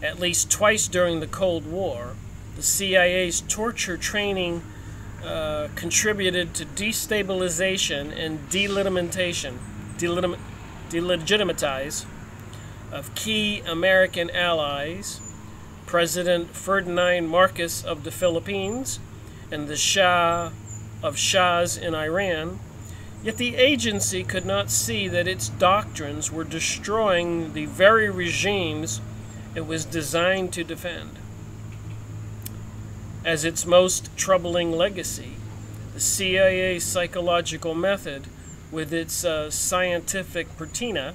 At least twice during the Cold War, the CIA's torture training contributed to destabilization and delegitimize of key American allies, President Ferdinand Marcos of the Philippines and the Shah of Shahs in Iran, yet the agency could not see that its doctrines were destroying the very regimes it was designed to defend. As its most troubling legacy, the CIA's psychological method, with its scientific patina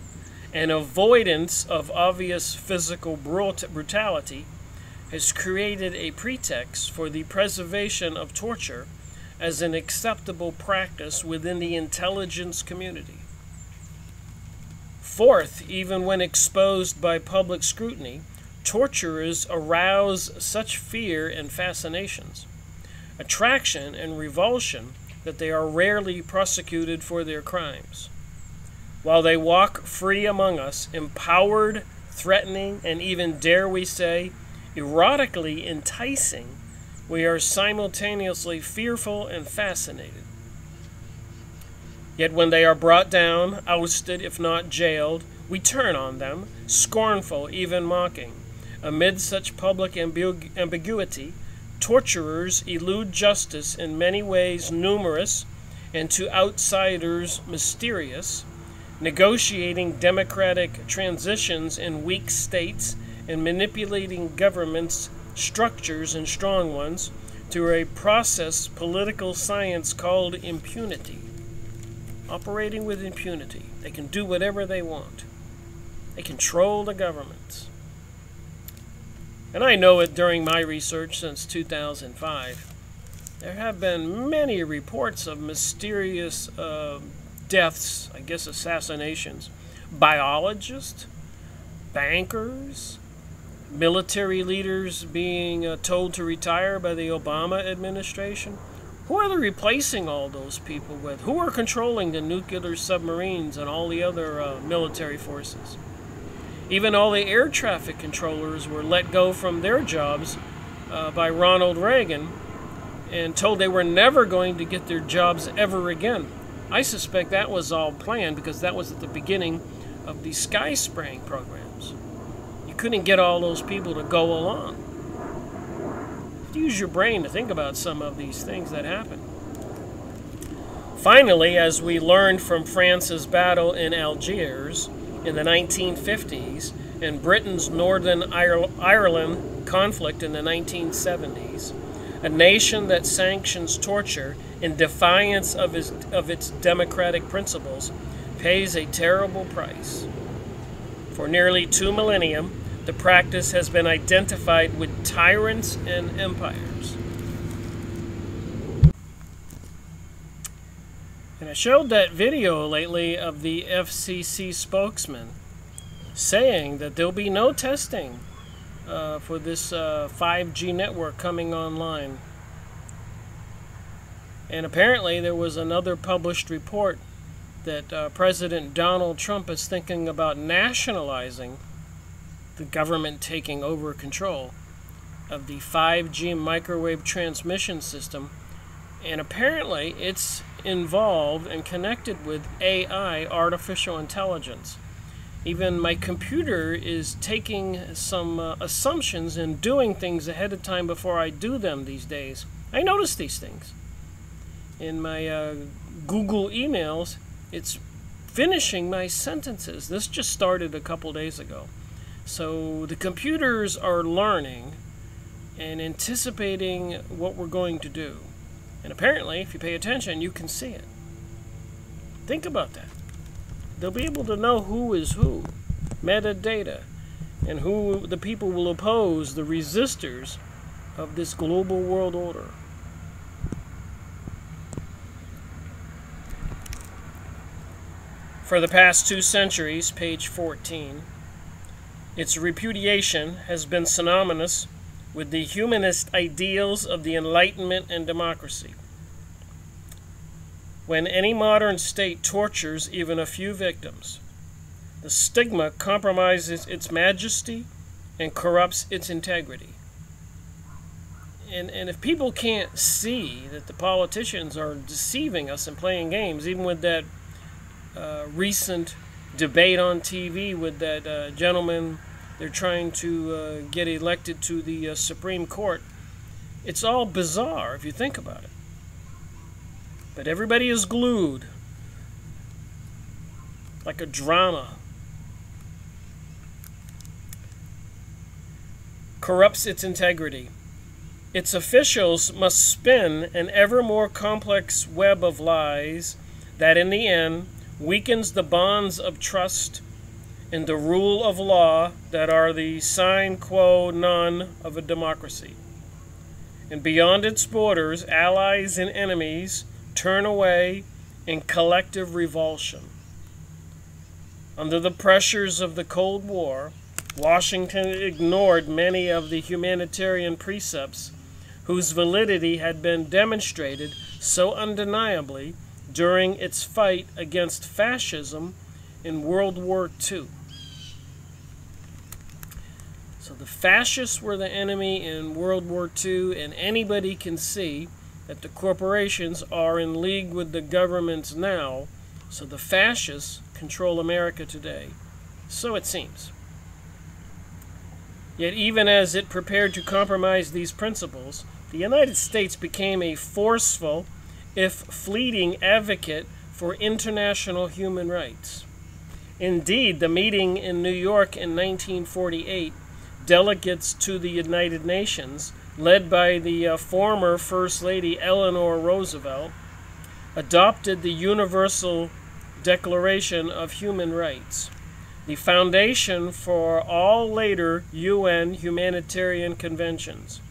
and avoidance of obvious physical brutality, has created a pretext for the preservation of torture as an acceptable practice within the intelligence community. Fourth, even when exposed by public scrutiny, torturers arouse such fear and fascinations, attraction and revulsion that they are rarely prosecuted for their crimes. While they walk free among us, empowered, threatening, and even, dare we say, erotically enticing, we are simultaneously fearful and fascinated. Yet when they are brought down, ousted, if not jailed, we turn on them, scornful, even mocking. Amid such public ambiguity, torturers elude justice in many ways numerous and to outsiders mysterious, negotiating democratic transitions in weak states and manipulating governments, structures and strong ones through a process political science called impunity. Operating with impunity. They can do whatever they want. They control the governments. And I know it during my research since 2005. There have been many reports of mysterious deaths, I guess assassinations, biologists, bankers, military leaders being told to retire by the Obama administration. Who are they replacing all those people with? Who are controlling the nuclear submarines and all the other military forces? Even all the air traffic controllers were let go from their jobs by Ronald Reagan and told they were never going to get their jobs ever again. I suspect that was all planned because that was at the beginning of the sky spraying programs. You couldn't get all those people to go along. Use your brain to think about some of these things that happen. Finally, as we learned from France's battle in Algiers in the 1950s and Britain's Northern Ireland conflict in the 1970s, a nation that sanctions torture in defiance of its democratic principles pays a terrible price. For nearly 2 millennia, the practice has been identified with tyrants and empires. And I showed that video lately of the FCC spokesman saying that there'll be no testing for this 5G network coming online. And apparently there was another published report that President Donald Trump is thinking about nationalizing the government taking over control of the 5G microwave transmission system And apparently it's involved and connected with AI, artificial intelligence. Even my computer is taking some assumptions and doing things ahead of time before I do them these days. I notice these things. In my Google emails, it's finishing my sentences. This just started a couple days ago. So the computers are learning and anticipating what we're going to do. And apparently, if you pay attention, you can see it. Think about that. They'll be able to know who is who, metadata, and who the people will oppose, the resistors of this global world order. For the past 2 centuries, page 14, its repudiation has been synonymous with the humanist ideals of the Enlightenment and democracy. When any modern state tortures even a few victims, the stigma compromises its majesty and corrupts its integrity. And if people can't see that the politicians are deceiving us and playing games, even with that recent debate on TV with that gentleman, they're trying to get elected to the Supreme Court. It's all bizarre if you think about it. But everybody is glued like a drama. Corrupts its integrity. Its officials must spin an ever more complex web of lies that in the end weakens the bonds of trust and the rule of law that are the sine qua non of a democracy. And beyond its borders, allies and enemies turn away in collective revulsion. Under the pressures of the Cold War, Washington ignored many of the humanitarian precepts whose validity had been demonstrated so undeniably during its fight against fascism in World War II. So the fascists were the enemy in World War II, and anybody can see that the corporations are in league with the governments now, so the fascists control America today. So it seems. Yet even as it prepared to compromise these principles, the United States became a forceful, if fleeting, advocate for international human rights. Indeed, the meeting in New York in 1948, delegates to the United Nations, led by the former First Lady Eleanor Roosevelt, adopted the Universal Declaration of Human Rights, the foundation for all later UN humanitarian conventions.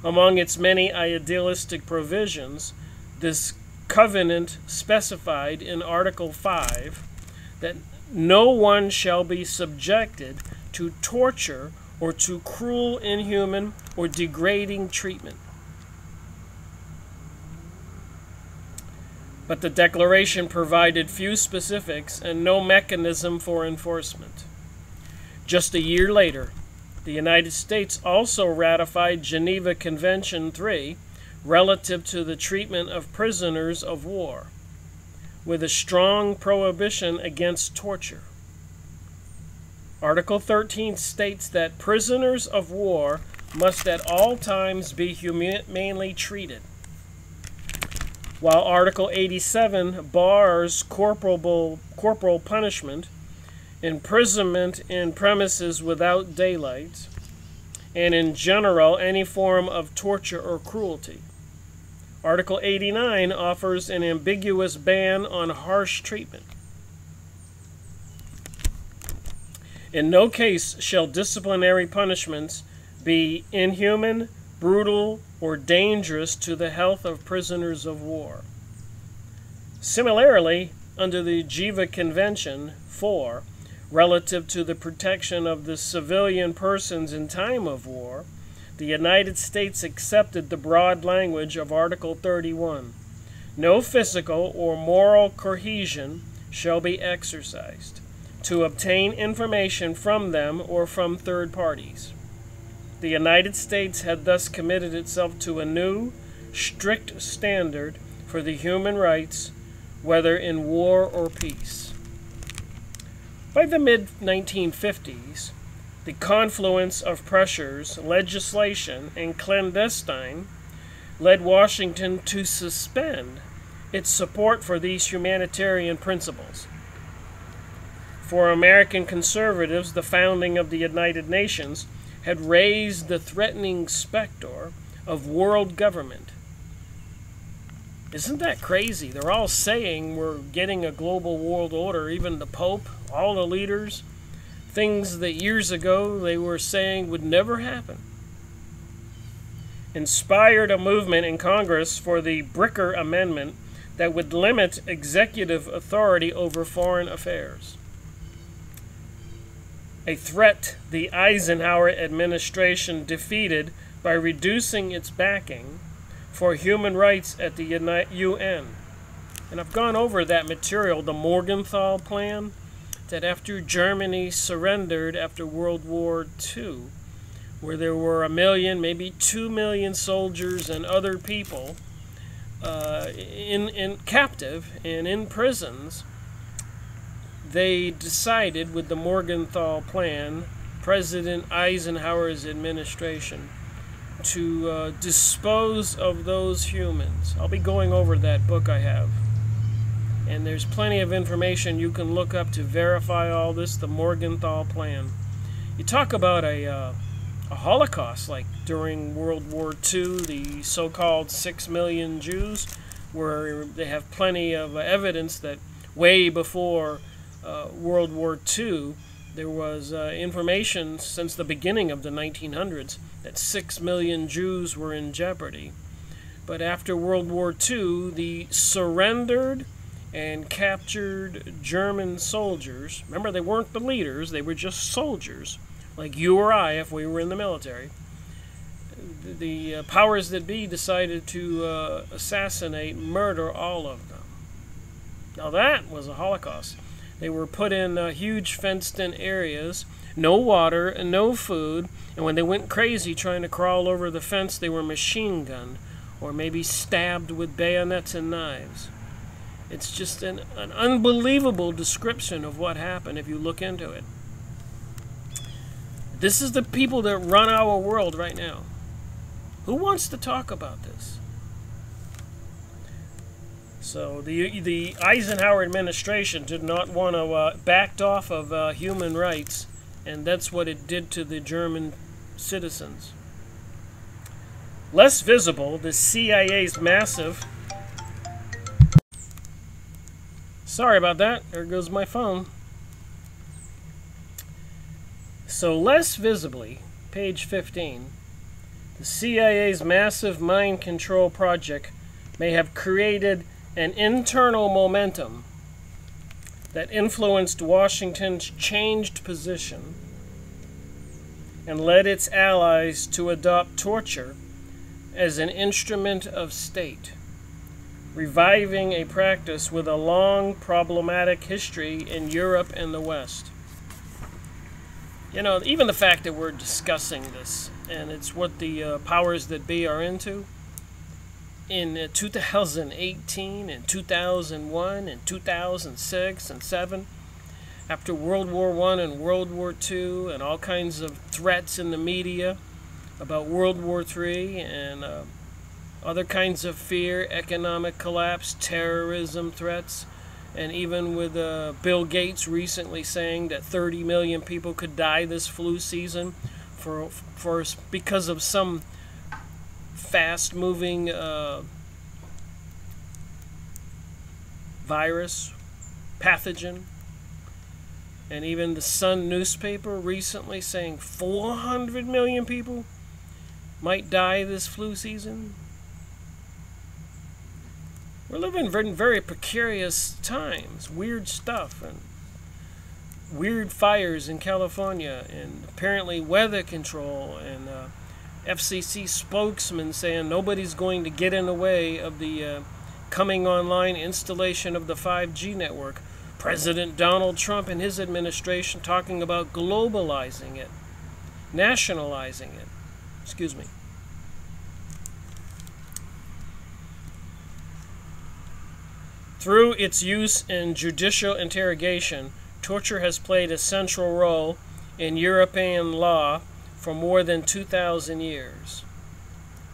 Among its many idealistic provisions, this covenant specified in Article 5 that no one shall be subjected to torture or to cruel, inhuman, or degrading treatment. But the Declaration provided few specifics and no mechanism for enforcement. Just a year later, the United States also ratified Geneva Convention 3 relative to the treatment of prisoners of war, with a strong prohibition against torture. Article 13 states that prisoners of war must at all times be humanely treated, while Article 87 bars corporal punishment, imprisonment in premises without daylight, and in general any form of torture or cruelty. Article 89 offers an ambiguous ban on harsh treatment. In no case shall disciplinary punishments be inhuman, brutal, or dangerous to the health of prisoners of war. Similarly, under the Geneva Convention 4, relative to the protection of the civilian persons in time of war, the United States accepted the broad language of Article 31. No physical or moral coercion shall be exercised to obtain information from them or from third parties. The United States had thus committed itself to a new, strict standard for the human rights, whether in war or peace. By the mid-1950s, the confluence of pressures, legislation, and clandestine led Washington to suspend its support for these humanitarian principles. For American conservatives, the founding of the United Nations had raised the threatening specter of world government. Isn't that crazy? They're all saying we're getting a global world order, even the Pope, all the leaders, things that years ago they were saying would never happen. Inspired a movement in Congress for the Bricker Amendment that would limit executive authority over foreign affairs. A threat the Eisenhower administration defeated by reducing its backing for human rights at the UN. And I've gone over that material, the Morgenthau Plan, that after Germany surrendered after World War II, where there were 1 million, maybe 2 million soldiers and other people in captive and in prisons, they decided with the Morgenthau Plan, President Eisenhower's administration, to dispose of those humans. I'll be going over that book I have. And there's plenty of information you can look up to verify all this, the Morgenthau Plan. You talk about a Holocaust, like during World War II, the so-called 6 million Jews, where they have plenty of evidence that way before World War II, there was information since the beginning of the 1900s that 6 million Jews were in jeopardy. But after World War II, the surrendered and captured German soldiers, remember they weren't the leaders, they were just soldiers, like you or I if we were in the military. The powers that be decided to assassinate, murder all of them. Now that was a Holocaust. They were put in huge fenced-in areas, no water and no food, and when they went crazy trying to crawl over the fence, they were machine gunned or maybe stabbed with bayonets and knives. It's just an unbelievable description of what happened if you look into it. This is the people that run our world right now. Who wants to talk about this? So the Eisenhower administration did not want to back off of human rights, and that's what it did to the German citizens. Less visible, the CIA's massive... Sorry about that. There goes my phone. So less visibly, page 15, the CIA's massive mind control project may have created an internal momentum that influenced Washington's changed position and led its allies to adopt torture as an instrument of state, reviving a practice with a long problematic history in Europe and the West. You know, even the fact that we're discussing this, and it's what the powers that be are into, in 2018 and 2001 and 2006 and 7, after World War I and World War II and all kinds of threats in the media about World War III and other kinds of fear, economic collapse, terrorism threats, and even with Bill Gates recently saying that 30 million people could die this flu season because of some fast-moving virus, pathogen. And even the Sun newspaper recently saying 400 million people might die this flu season. We're living in very precarious times, weird stuff, and weird fires in California, and apparently weather control, and FCC spokesman saying nobody's going to get in the way of the coming online installation of the 5G network. President Donald Trump and his administration talking about globalizing it, nationalizing it. Excuse me. Through its use in judicial interrogation, torture has played a central role in European law for more than 2,000 years.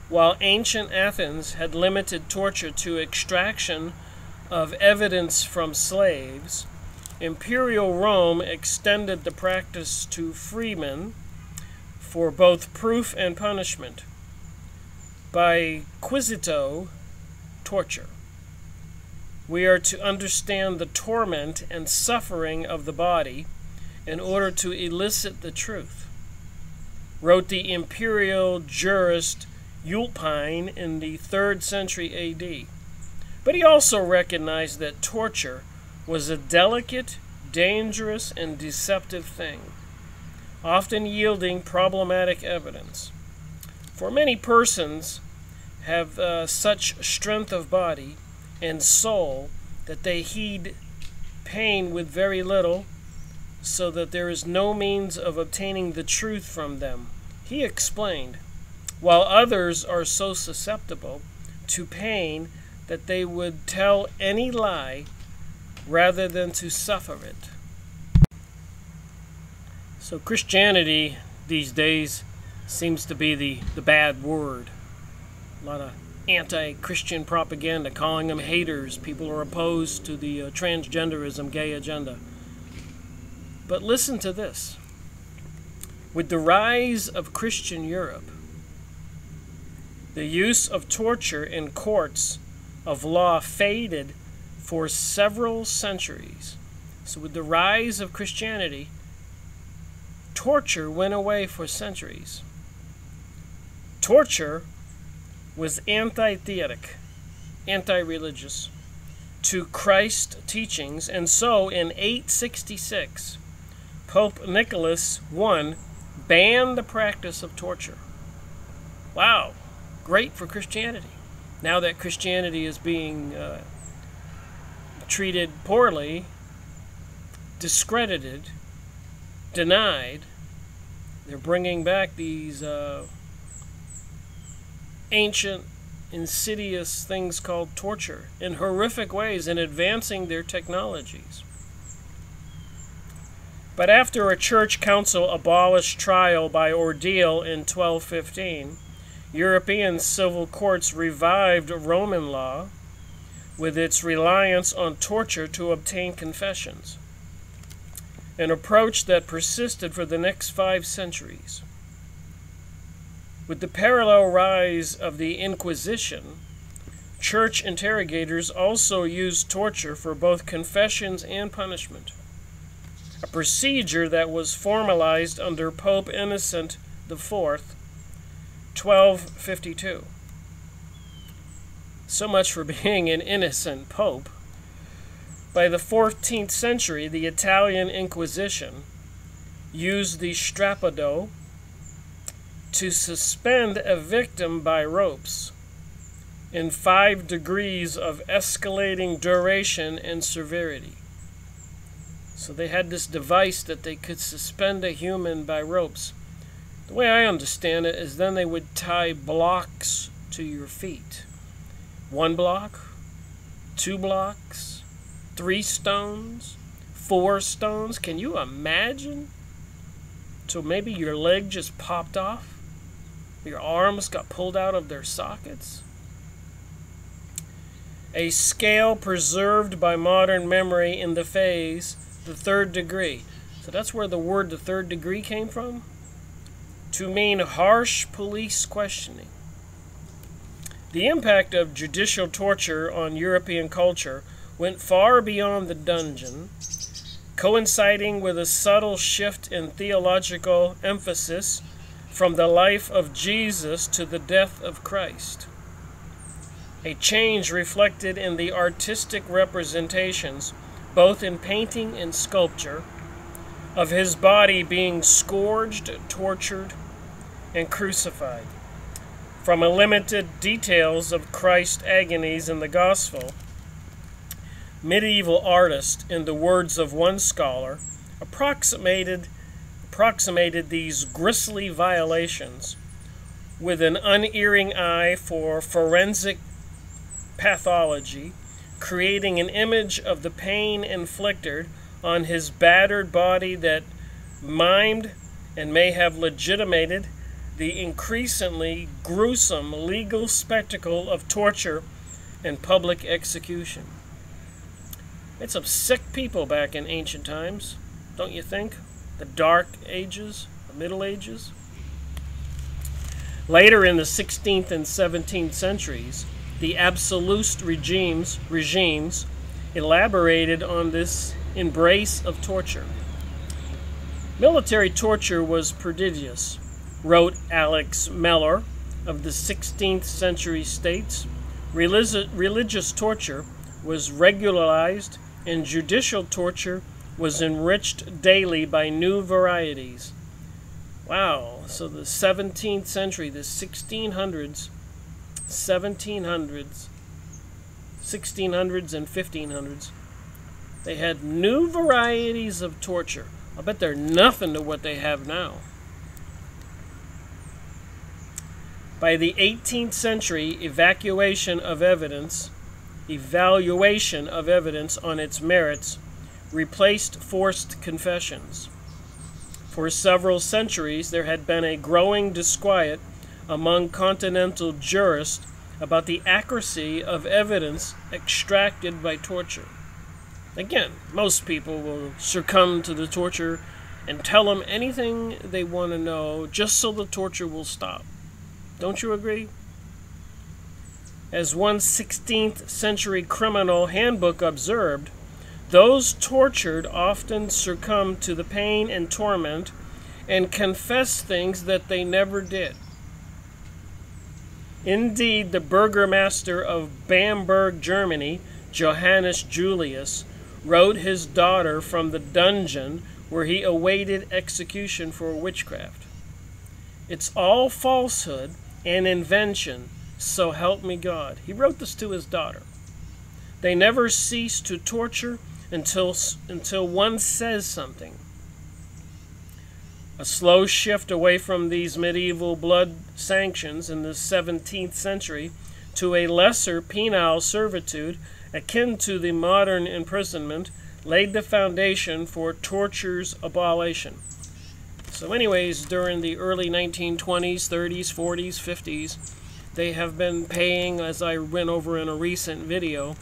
While ancient Athens had limited torture to extraction of evidence from slaves, Imperial Rome extended the practice to freemen for both proof and punishment by quisito, torture. We are to understand the torment and suffering of the body in order to elicit the truth, wrote the imperial jurist Eulpine in the 3rd century A.D. But he also recognized that torture was a delicate, dangerous, and deceptive thing, often yielding problematic evidence. For many persons have such strength of body and soul that they heed pain with very little, so that there is no means of obtaining the truth from them. He explained, while others are so susceptible to pain that they would tell any lie rather than to suffer it. So Christianity these days seems to be the bad word. A lot of anti-Christian propaganda calling them haters. People are opposed to the transgenderism, gay agenda. But listen to this. With the rise of Christian Europe, the use of torture in courts of law faded for several centuries. So with the rise of Christianity, torture went away for centuries. Torture was antithetic, anti-religious to Christ's teachings, and so in 866, Pope Nicholas I banned the practice of torture. Wow, great for Christianity. Now that Christianity is being treated poorly, discredited, denied, they're bringing back these ancient, insidious things called torture in horrific ways and advancing their technologies. But after a church council abolished trial by ordeal in 1215, European civil courts revived Roman law with its reliance on torture to obtain confessions, an approach that persisted for the next 5 centuries. With the parallel rise of the Inquisition, church interrogators also used torture for both confessions and punishment, a procedure that was formalized under Pope Innocent IV, 1252. So much for being an innocent pope. By the 14th century, the Italian Inquisition used the strappado to suspend a victim by ropes in 5 degrees of escalating duration and severity. So they had this device that they could suspend a human by ropes. The way I understand it is then they would tie blocks to your feet. 1 block, 2 blocks, 3 stones, 4 stones. Can you imagine? So maybe your leg just popped off. Your arms got pulled out of their sockets. A scale preserved by modern memory in the phase, the 3rd degree. So that's where the word the 3rd degree came from, to mean harsh police questioning. The impact of judicial torture on European culture went far beyond the dungeon, coinciding with a subtle shift in theological emphasis from the life of Jesus to the death of Christ. A change reflected in the artistic representations, both in painting and sculpture, of his body being scourged, tortured, and crucified. From limited details of Christ's agonies in the Gospel, medieval artists, in the words of one scholar, approximated these grisly violations with an unerring eye for forensic pathology creating an image of the pain inflicted on his battered body that mimed and may have legitimated the increasingly gruesome legal spectacle of torture and public execution. It's some sick people back in ancient times, don't you think? The Dark Ages, the Middle Ages. Later in the 16th and 17th centuries, the absolute regimes elaborated on this embrace of torture. Military torture was prodigious, wrote Alex Meller of the 16th century states. Religious torture was regularized, and judicial torture was enriched daily by new varieties. Wow, so the 17th century, the 1600s and 1500s, they had new varieties of torture. I bet they're nothing to what they have now. By the 18th century, evaluation of evidence on its merits replaced forced confessions. For several centuries, there had been a growing disquiet among continental jurists about the accuracy of evidence extracted by torture. Again, most people will succumb to the torture and tell them anything they want to know just so the torture will stop. Don't you agree? As one 16th century criminal handbook observed, those tortured often succumb to the pain and torment and confess things that they never did. Indeed, the burgomaster of Bamberg, Germany, Johannes Julius, wrote his daughter from the dungeon where he awaited execution for witchcraft. It's all falsehood and invention, so help me God. He wrote this to his daughter. They never cease to torture until one says something. A slow shift away from these medieval blood sanctions in the 17th century to a lesser penal servitude akin to the modern imprisonment laid the foundation for torture's abolition. So anyways, during the early 1920s, 30s, 40s, 50s, they have been paying, as I went over in a recent video,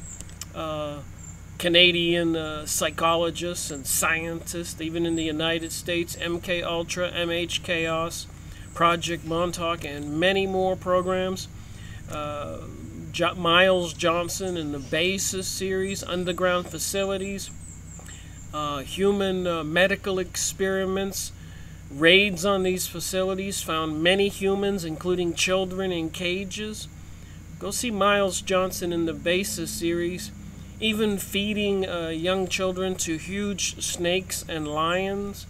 Canadian psychologists and scientists, even in the United States, MK Ultra, MH Chaos, Project Montauk, and many more programs. Miles Johnson in the Basis series, underground facilities, human medical experiments, raids on these facilities, found many humans, including children, in cages. Go see Miles Johnson in the Basis series, even feeding young children to huge snakes and lions,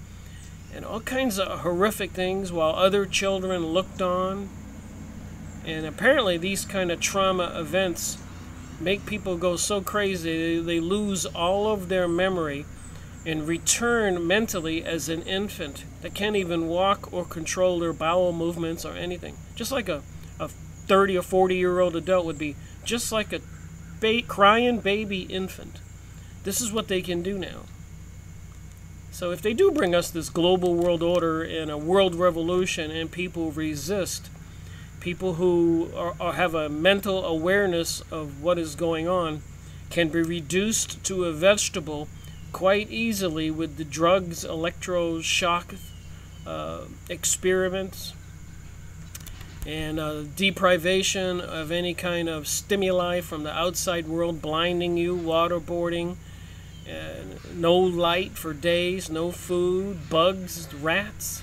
and all kinds of horrific things while other children looked on. And apparently these kind of trauma events make people go so crazy they lose all of their memory and return mentally as an infant that can't even walk or control their bowel movements or anything. Just like a 30 or 40-year-old adult would be, just like a crying baby infant. This is what they can do now. So if they do bring us this global world order and a world revolution and people resist, people who have a mental awareness of what is going on can be reduced to a vegetable quite easily with the drugs, electroshock experiments, and deprivation of any kind of stimuli from the outside world, blinding you, waterboarding, no light for days, no food, bugs, rats.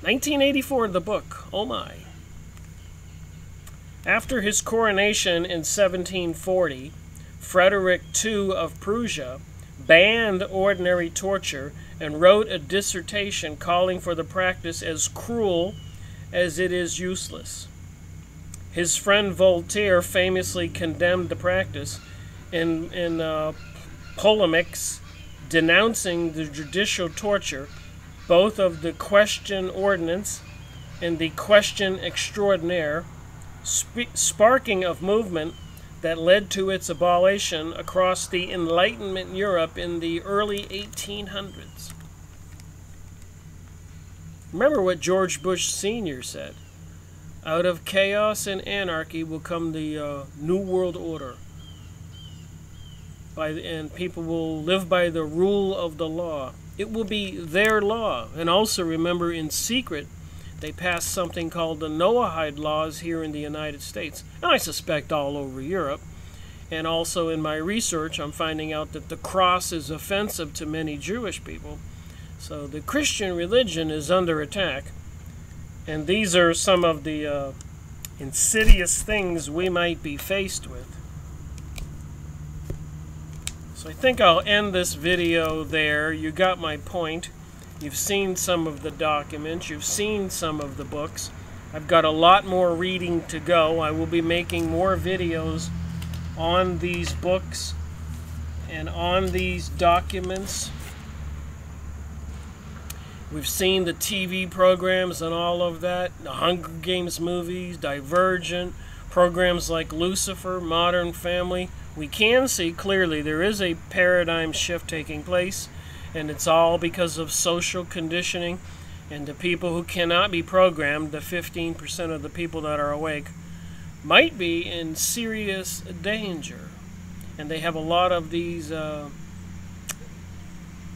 1984, the book. Oh my. After his coronation in 1740, Frederick II of Prussia banned ordinary torture and wrote a dissertation calling for the practice as cruel as it is useless. His friend Voltaire famously condemned the practice in polemics denouncing the judicial torture both of the question ordinance and the question extraordinaire, sparking of movement that led to its abolition across the Enlightenment Europe in the early 1800s. Remember what George Bush Sr. said. Out of chaos and anarchy will come the New World Order. And people will live by the rule of the law. It will be their law. And also remember, in secret, they passed something called the Noahide laws here in the United States. And I suspect all over Europe. And also in my research, I'm finding out that the cross is offensive to many Jewish people. So the Christian religion is under attack. And these are some of the insidious things we might be faced with. So I think I'll end this video there. You got my point. You've seen some of the documents. You've seen some of the books. I've got a lot more reading to go. I will be making more videos on these books and on these documents. We've seen the TV programs and all of that, the Hunger Games movies, Divergent, programs like Lucifer, Modern Family. We can see clearly there is a paradigm shift taking place, and it's all because of social conditioning. And the people who cannot be programmed, the 15% of the people that are awake, might be in serious danger. And they have a lot of these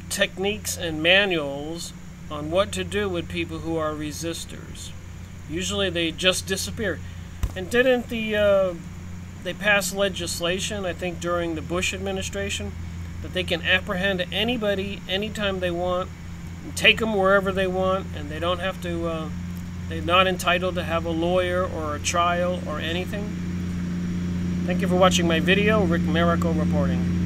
techniques and manuals on what to do with people who are resistors. Usually they just disappear. And didn't they pass legislation, I think during the Bush administration, that they can apprehend anybody anytime they want, and take them wherever they want, and they don't have to, they're not entitled to have a lawyer or a trial or anything? Thank you for watching my video. Rick Miracle reporting.